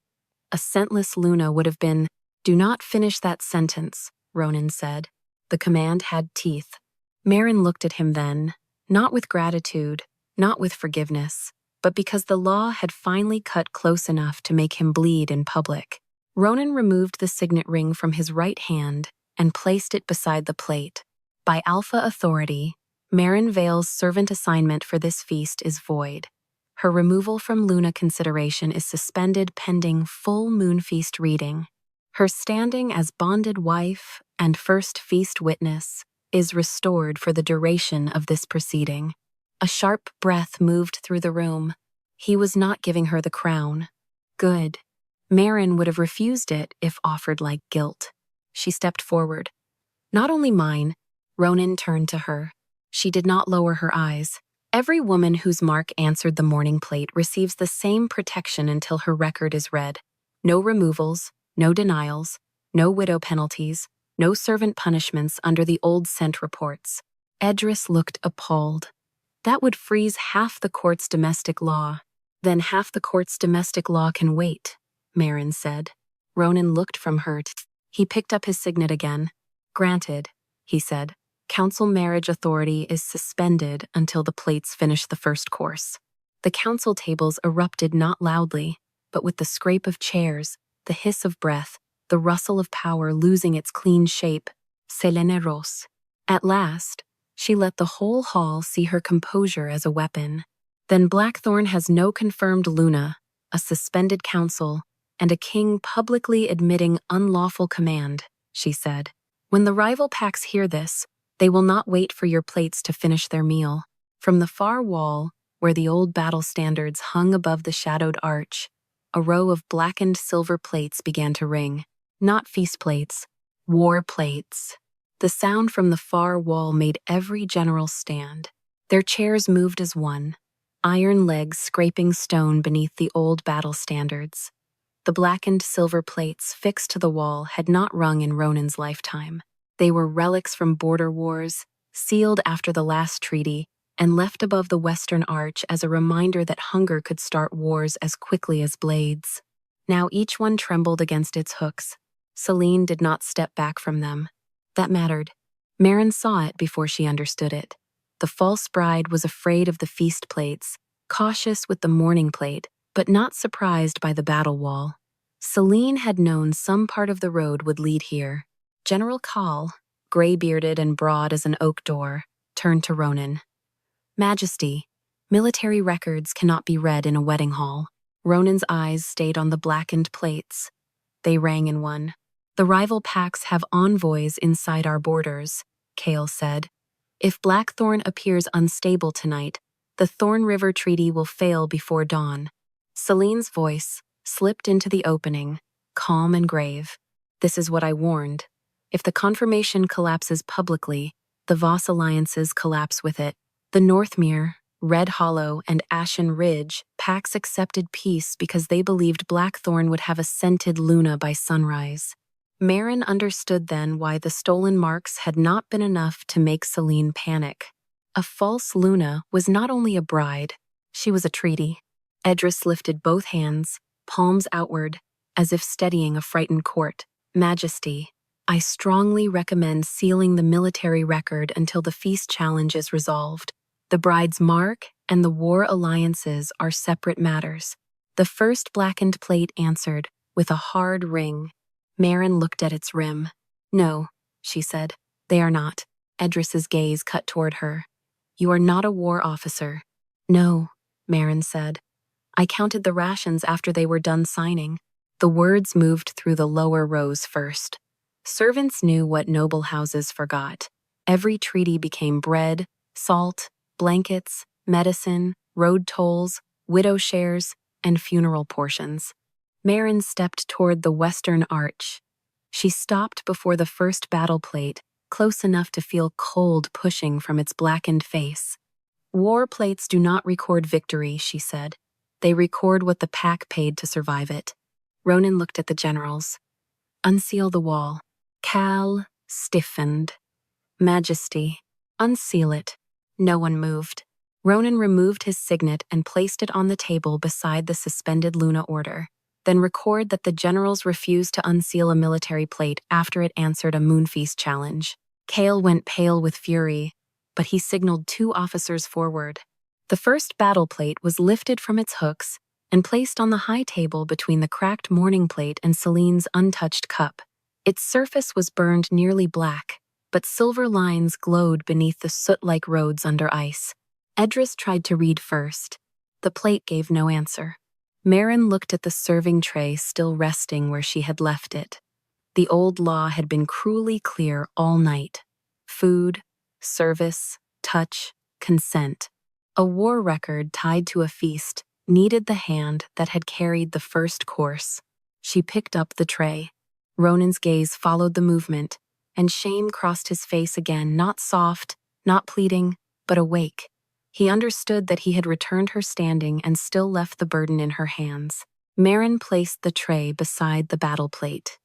A scentless Luna would have been, do not finish that sentence, Ronan said. The command had teeth. Marin looked at him then, not with gratitude, not with forgiveness, but because the law had finally cut close enough to make him bleed in public. Ronan removed the signet ring from his right hand and placed it beside the plate. By Alpha authority, Marin Vale's servant assignment for this feast is void. Her removal from Luna consideration is suspended pending full moon feast reading. Her standing as bonded wife and first feast witness is restored for the duration of this proceeding. A sharp breath moved through the room. He was not giving her the crown. Good. Marin would have refused it if offered like guilt. She stepped forward. Not only mine, Ronan turned to her. She did not lower her eyes. Every woman whose mark answered the mourning plate receives the same protection until her record is read. No removals, no denials, no widow penalties, no servant punishments under the old scent reports. Edris looked appalled. That would freeze half the court's domestic law. Then half the court's domestic law can wait, Marin said. Ronan looked from her. He picked up his signet again. Granted, he said. Council marriage authority is suspended until the plates finish the first course. The council tables erupted not loudly, but with the scrape of chairs, the hiss of breath, the rustle of power losing its clean shape. Selene Ros. At last, she let the whole hall see her composure as a weapon. Then Blackthorn has no confirmed Luna, a suspended council, and a king publicly admitting unlawful command, she said. When the rival packs hear this, they will not wait for your plates to finish their meal. From the far wall, where the old battle standards hung above the shadowed arch, a row of blackened silver plates began to ring. Not feast plates, war plates. The sound from the far wall made every general stand. Their chairs moved as one. iron legs scraping stone beneath the old battle standards. The blackened silver plates fixed to the wall had not rung in Ronan's lifetime. They were relics from border wars, sealed after the last treaty, and left above the western arch as a reminder that hunger could start wars as quickly as blades. Now each one trembled against its hooks. Celine did not step back from them. That mattered. Marin saw it before she understood it. The false bride was afraid of the feast plates, cautious with the mourning plate, but not surprised by the battle wall. Celine had known some part of the road would lead here. General Call, gray-bearded and broad as an oak door, turned to Ronan. Majesty, military records cannot be read in a wedding hall. Ronan's eyes stayed on the blackened plates. They rang in one. The rival packs have envoys inside our borders, Cale said. If Blackthorn appears unstable tonight, the Thorn River Treaty will fail before dawn. Celine's voice slipped into the opening, calm and grave. This is what I warned. If the confirmation collapses publicly, the Voss alliances collapse with it. The Northmere, Red Hollow, and Ashen Ridge packs accepted peace because they believed Blackthorn would have a scented Luna by sunrise. Marin understood then why the stolen marks had not been enough to make Celine panic. A false Luna was not only a bride, she was a treaty. Edris lifted both hands, palms outward, as if steadying a frightened court. Majesty, I strongly recommend sealing the military record until the feast challenge is resolved. The bride's mark and the war alliances are separate matters. The first blackened plate answered, with a hard ring. Marin looked at its rim. No, she said, they are not. Edris's gaze cut toward her. You are not a war officer. No, Marin said. I counted the rations after they were done signing. The words moved through the lower rows first. Servants knew what noble houses forgot. Every treaty became bread, salt, blankets, medicine, road tolls, widow shares, and funeral portions. Marin stepped toward the western arch. She stopped before the first battle plate, close enough to feel cold pushing from its blackened face. War plates do not record victory, she said. They record what the pack paid to survive it. Ronan looked at the generals. Unseal the wall. Cal stiffened. Majesty, unseal it. No one moved. Ronan removed his signet and placed it on the table beside the suspended Luna order. Then record that the generals refused to unseal a military plate after it answered a moonfeast challenge. Cale went pale with fury, but he signaled 2 officers forward. The first battle plate was lifted from its hooks and placed on the high table between the cracked mourning plate and Celine's untouched cup. Its surface was burned nearly black, but silver lines glowed beneath the soot-like roads under ice. Edris tried to read first. The plate gave no answer. Marin looked at the serving tray still resting where she had left it. The old law had been cruelly clear all night. Food, service, touch, consent. A war record tied to a feast needed the hand that had carried the first course. She picked up the tray. Ronan's gaze followed the movement, and shame crossed his face again, not soft, not pleading, but awake. He understood that he had returned her standing and still left the burden in her hands. Marin placed the tray beside the battle plate.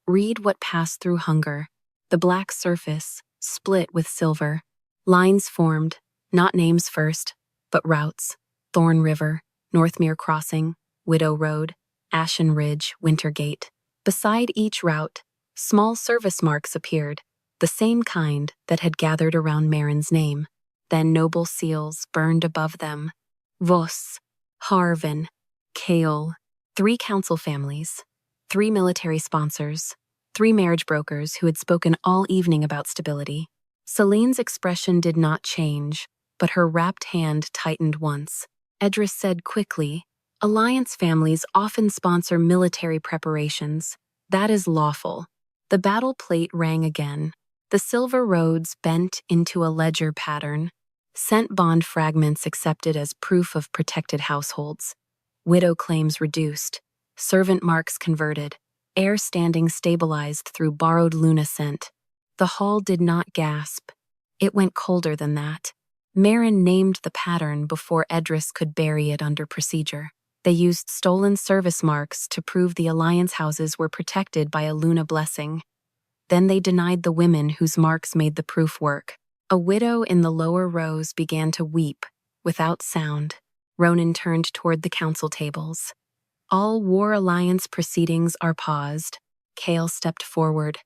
Read what passed through hunger. The black surface, split with silver. Lines formed, not names first, but routes. Thorn River, Northmere Crossing, Widow Road, Ashen Ridge, Wintergate. Beside each route, small service marks appeared, the same kind that had gathered around Marin's name. Then noble seals burned above them. Voss, Harvin, Cale, 3 council families, 3 military sponsors, 3 marriage brokers who had spoken all evening about stability. Celine's expression did not change, but her wrapped hand tightened once. Edris said quickly, Alliance families often sponsor military preparations. That is lawful. The battle plate rang again. The silver roads bent into a ledger pattern. Sent bond fragments accepted as proof of protected households. Widow claims reduced. Servant marks converted. Air standing stabilized through borrowed Luna scent. The hall did not gasp. It went colder than that. Marin named the pattern before Edris could bury it under procedure. They used stolen service marks to prove the alliance houses were protected by a Luna blessing. Then they denied the women whose marks made the proof work. A widow in the lower rows began to weep, without sound. Ronan turned toward the council tables. All War Alliance proceedings are paused. Kale stepped forward.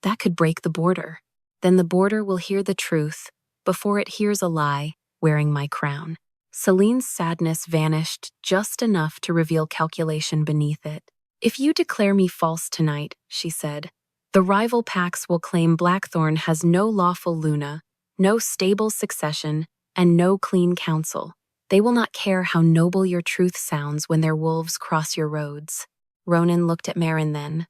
That could break the border. Then the border will hear the truth, before it hears a lie, wearing my crown. Celine's sadness vanished just enough to reveal calculation beneath it. If you declare me false tonight, she said, the rival packs will claim Blackthorn has no lawful Luna, no stable succession, and no clean counsel. They will not care how noble your truth sounds when their wolves cross your roads. Ronan looked at Marin then,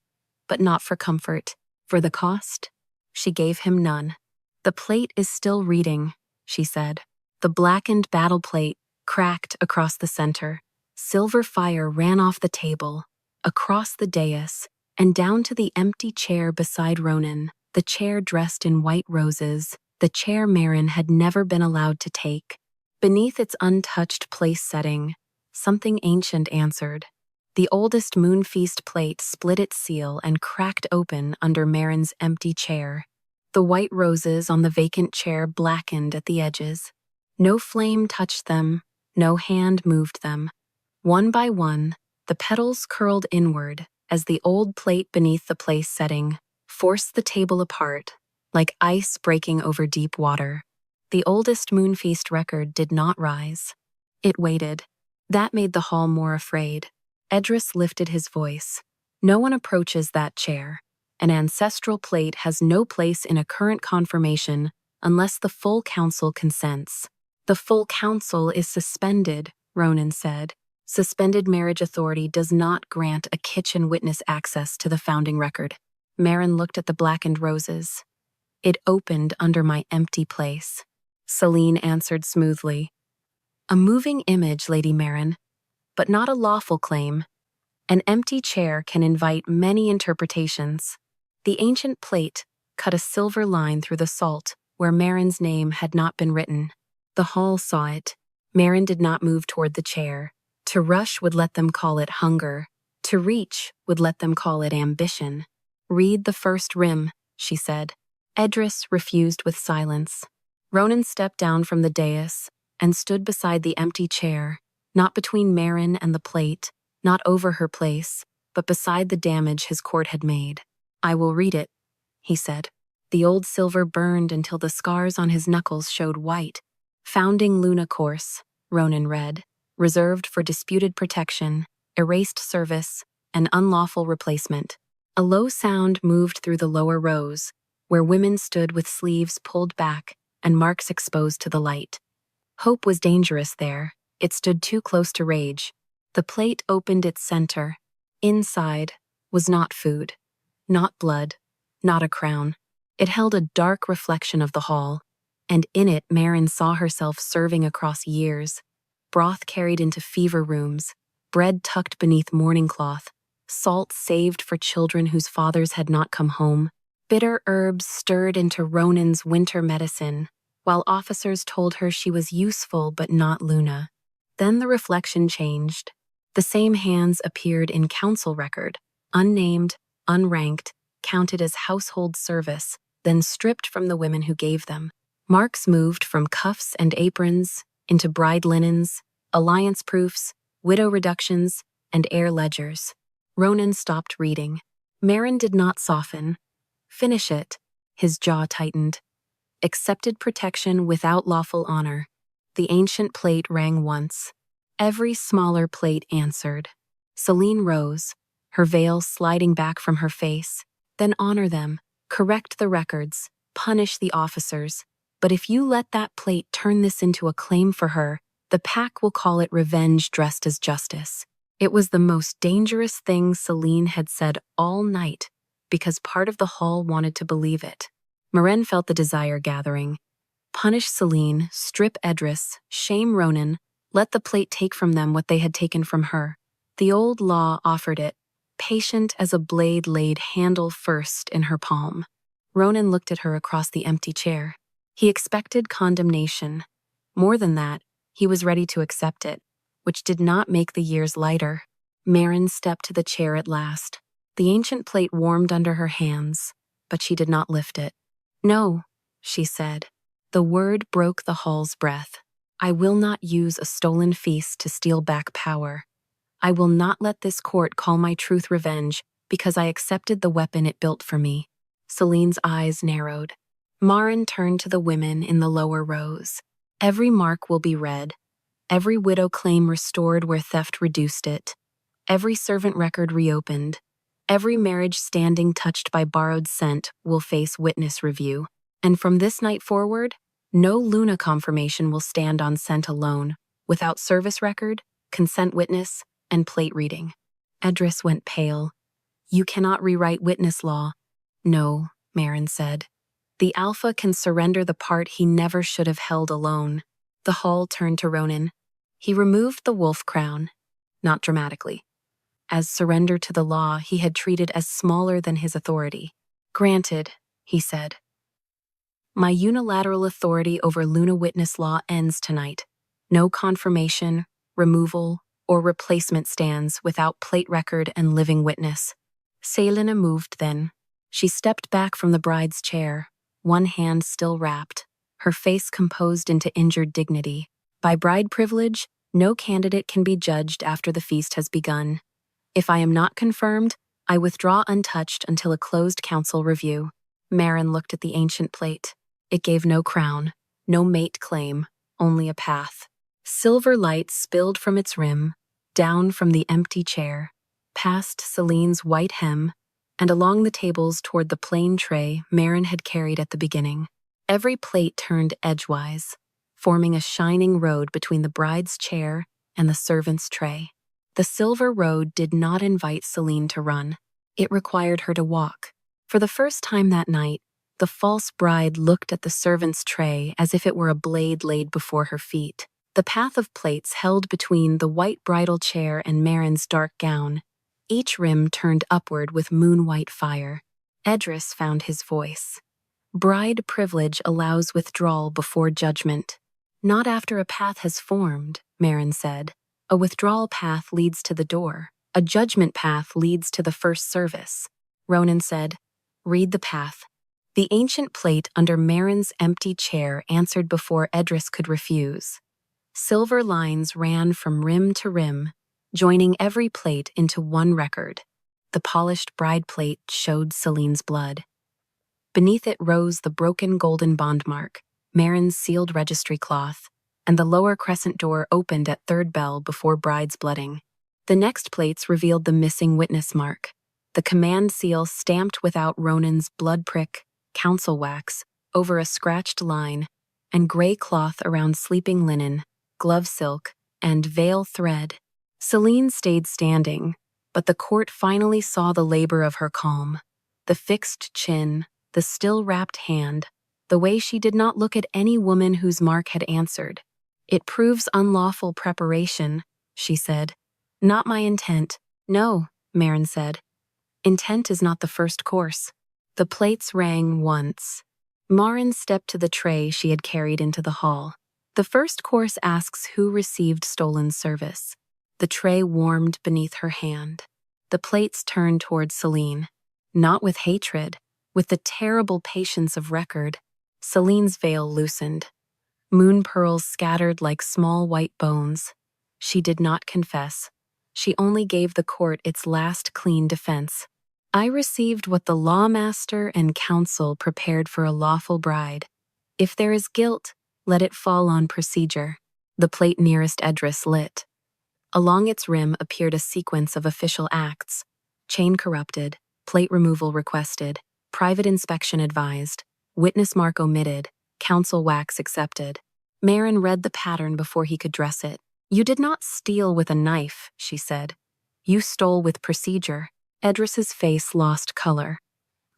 but not for comfort. For the cost? She gave him none. The plate is still reading, she said. The blackened battle plate cracked across the center. Silver fire ran off the table, across the dais, and down to the empty chair beside Ronan, the chair dressed in white roses, the chair Marin had never been allowed to take. Beneath its untouched place setting, something ancient answered. The oldest moon feast plate split its seal and cracked open under Marin's empty chair. The white roses on the vacant chair blackened at the edges. No flame touched them, no hand moved them. One by one, the petals curled inward as the old plate beneath the place setting forced the table apart, like ice breaking over deep water. The oldest Moonfeast record did not rise. It waited. That made the hall more afraid. Edris lifted his voice. No one approaches that chair. An ancestral plate has no place in a current confirmation unless the full council consents. The full council is suspended, Ronan said. Suspended marriage authority does not grant a kitchen witness access to the founding record. Marin looked at the blackened roses. It opened under my empty place. Celine answered smoothly. A moving image, Lady Marin, but not a lawful claim. An empty chair can invite many interpretations. The ancient plate cut a silver line through the salt where Marin's name had not been written. The hall saw it. Marin did not move toward the chair. To rush would let them call it hunger. To reach would let them call it ambition. Read the first rim, she said. Edris refused with silence. Ronan stepped down from the dais and stood beside the empty chair, not between Marin and the plate, not over her place, but beside the damage his court had made. I will read it, he said. The old silver burned until the scars on his knuckles showed white. Founding Luna course, Ronan read, reserved for disputed protection, erased service, and unlawful replacement. A low sound moved through the lower rows, where women stood with sleeves pulled back and marks exposed to the light. Hope was dangerous there. It stood too close to rage. The plate opened its center. Inside was not food, not blood, not a crown. It held a dark reflection of the hall, and in it Marin saw herself serving across years. Broth carried into fever rooms, bread tucked beneath mourning cloth, salt saved for children whose fathers had not come home, bitter herbs stirred into Ronan's winter medicine, while officers told her she was useful but not Luna. Then the reflection changed. The same hands appeared in council record, unnamed, unranked, counted as household service, then stripped from the women who gave them. Marks moved from cuffs and aprons into bride linens, alliance proofs, widow reductions, and heir ledgers. Ronan stopped reading. Marin did not soften. Finish it. His jaw tightened. Accepted protection without lawful honor. The ancient plate rang once. Every smaller plate answered. Celine rose, her veil sliding back from her face. Then honor them, correct the records, punish the officers. But if you let that plate turn this into a claim for her, the pack will call it revenge dressed as justice. It was the most dangerous thing Celine had said all night, because part of the hall wanted to believe it. Marin felt the desire gathering. Punish Celine, strip Edris, shame Ronan, let the plate take from them what they had taken from her. The old law offered it, patient as a blade laid handle first in her palm. Ronan looked at her across the empty chair. He expected condemnation. More than that, he was ready to accept it, which did not make the years lighter. Marin stepped to the chair at last. The ancient plate warmed under her hands, but she did not lift it. "No," she said. The word broke the hall's breath. "I will not use a stolen feast to steal back power. I will not let this court call my truth revenge because I accepted the weapon it built for me." Celine's eyes narrowed. Marin turned to the women in the lower rows. "Every mark will be read. Every widow claim restored where theft reduced it. Every servant record reopened. Every marriage standing touched by borrowed scent will face witness review. And from this night forward, no Luna confirmation will stand on scent alone, without service record, consent witness, and plate reading." Edris went pale. "You cannot rewrite witness law." "No," Marin said. "The Alpha can surrender the part he never should have held alone." The hall turned to Ronan. He removed the wolf crown, not dramatically, as surrender to the law he had treated as smaller than his authority. "Granted," he said. "My unilateral authority over Luna witness law ends tonight. No confirmation, removal, or replacement stands without plate record and living witness." Selena moved then. She stepped back from the bride's chair, one hand still wrapped, her face composed into injured dignity. "By bride privilege, no candidate can be judged after the feast has begun. If I am not confirmed, I withdraw untouched until a closed council review." Marin looked at the ancient plate. It gave no crown, no mate claim, only a path. Silver light spilled from its rim, down from the empty chair, past Celine's white hem, and along the tables toward the plain tray Marin had carried at the beginning. Every plate turned edgewise, forming a shining road between the bride's chair and the servant's tray. The silver road did not invite Celine to run. It required her to walk. For the first time that night, the false bride looked at the servant's tray as if it were a blade laid before her feet. The path of plates held between the white bridal chair and Marin's dark gown, each rim turned upward with moon-white fire. Edris found his voice. "Bride privilege allows withdrawal before judgment. Not after a path has formed," Marin said. "A withdrawal path leads to the door. A judgment path leads to the first service." Ronan said, "Read the path." The ancient plate under Marin's empty chair answered before Edris could refuse. Silver lines ran from rim to rim, joining every plate into one record. The polished bride plate showed Celine's blood. Beneath it rose the broken golden bond mark, Marin's sealed registry cloth, and the lower crescent door opened at third bell before bride's blooding. The next plates revealed the missing witness mark, the command seal stamped without Ronan's blood prick, council wax, over a scratched line, and gray cloth around sleeping linen, glove silk, and veil thread. Celine stayed standing, but the court finally saw the labor of her calm. The fixed chin, the still-wrapped hand, the way she did not look at any woman whose mark had answered. "It proves unlawful preparation," she said. "Not my intent." "No," Marin said. "Intent is not the first course." The plates rang once. Marin stepped to the tray she had carried into the hall. "The first course asks who received stolen service." The tray warmed beneath her hand. The plates turned toward Celine. Not with hatred, with the terrible patience of record. Celine's veil loosened. Moon pearls scattered like small white bones. She did not confess. She only gave the court its last clean defense. "I received what the lawmaster and council prepared for a lawful bride. If there is guilt, let it fall on procedure." The plate nearest Edris lit. Along its rim appeared a sequence of official acts: chain corrupted, plate removal requested, private inspection advised, witness mark omitted, council wax accepted. Marin read the pattern before he could dress it. "You did not steal with a knife," she said. "You stole with procedure." Edris's face lost color.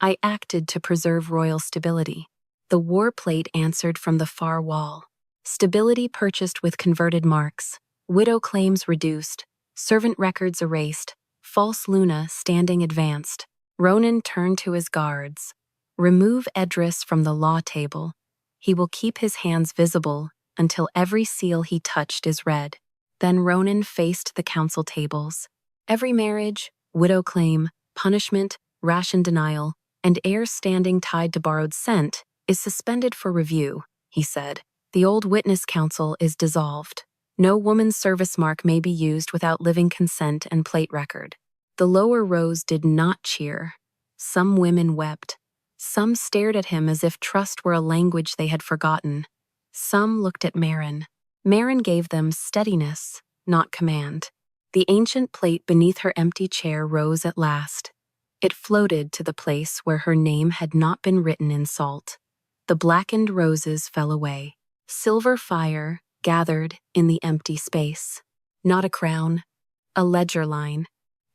"I acted to preserve royal stability." The war plate answered from the far wall. "Stability purchased with converted marks. Widow claims reduced. Servant records erased. False Luna standing advanced." Ronan turned to his guards. "Remove Edris from the law table. He will keep his hands visible, until every seal he touched is red. Then Ronan faced the council tables. Every marriage, widow claim, punishment, ration denial, and heir standing tied to borrowed scent is suspended for review, he said. The old witness council is dissolved. No woman's service mark may be used without living consent and plate record. The lower rows did not cheer. Some women wept. Some stared at him as if trust were a language they had forgotten. Some looked at Marin. Marin gave them steadiness, not command. The ancient plate beneath her empty chair rose at last. It floated to the place where her name had not been written in salt. The blackened roses fell away. Silver fire gathered in the empty space. Not a crown, a ledger line.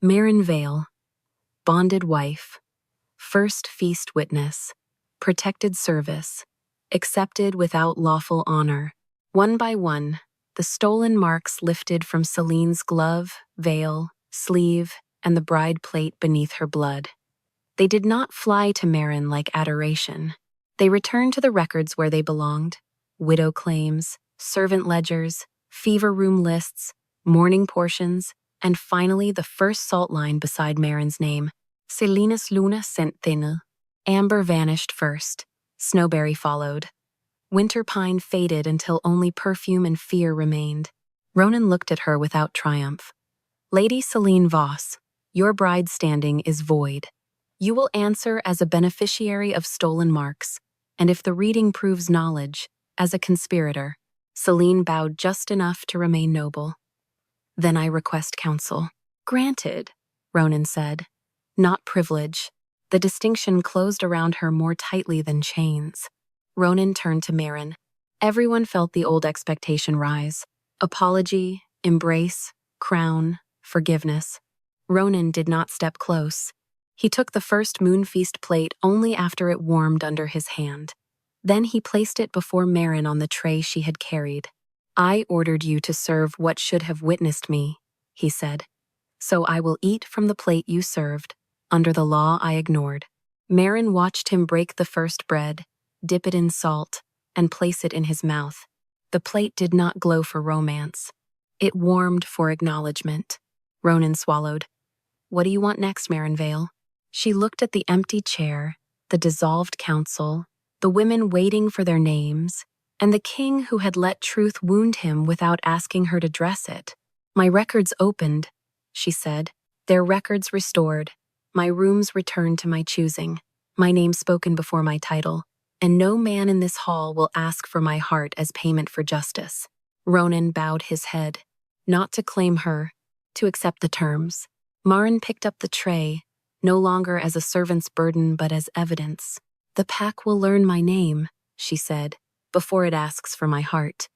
Marin Veyne, bonded wife, first feast witness, protected service, accepted without lawful honor. One by one, the stolen marks lifted from Celine's glove, veil, sleeve, and the bride plate beneath her blood. They did not fly to Marin like adoration. They returned to the records where they belonged: widow claims, servant ledgers, fever room lists, mourning portions, and finally the first salt line beside Marin's name. Selenas Luna Centennial. Amber vanished first. Snowberry followed. Winter pine faded until only perfume and fear remained. Ronan looked at her without triumph. Lady Caldris Voss, your bride standing is void. You will answer as a beneficiary of stolen marks, and if the reading proves knowledge, as a conspirator. Celine bowed just enough to remain noble. Then I request counsel. Granted, Ronan said. Not privilege. The distinction closed around her more tightly than chains. Ronan turned to Marin. Everyone felt the old expectation rise. Apology, embrace, crown, forgiveness. Ronan did not step close. He took the first moonfeast plate only after it warmed under his hand. Then he placed it before Marin on the tray she had carried. I ordered you to serve what should have witnessed me, he said. So I will eat from the plate you served, under the law I ignored. Marin watched him break the first bread, dip it in salt, and place it in his mouth. The plate did not glow for romance. It warmed for acknowledgement. Ronan swallowed. What do you want next, Marin Veyne? She looked at the empty chair, the dissolved council, the women waiting for their names, and the king who had let truth wound him without asking her to dress it. My records opened, she said, their records restored, my rooms returned to my choosing, my name spoken before my title, and no man in this hall will ask for my heart as payment for justice. Ronan bowed his head, not to claim her, to accept the terms. Marin picked up the tray, no longer as a servant's burden but as evidence. The pack will learn my name, she said, before it asks for my heart.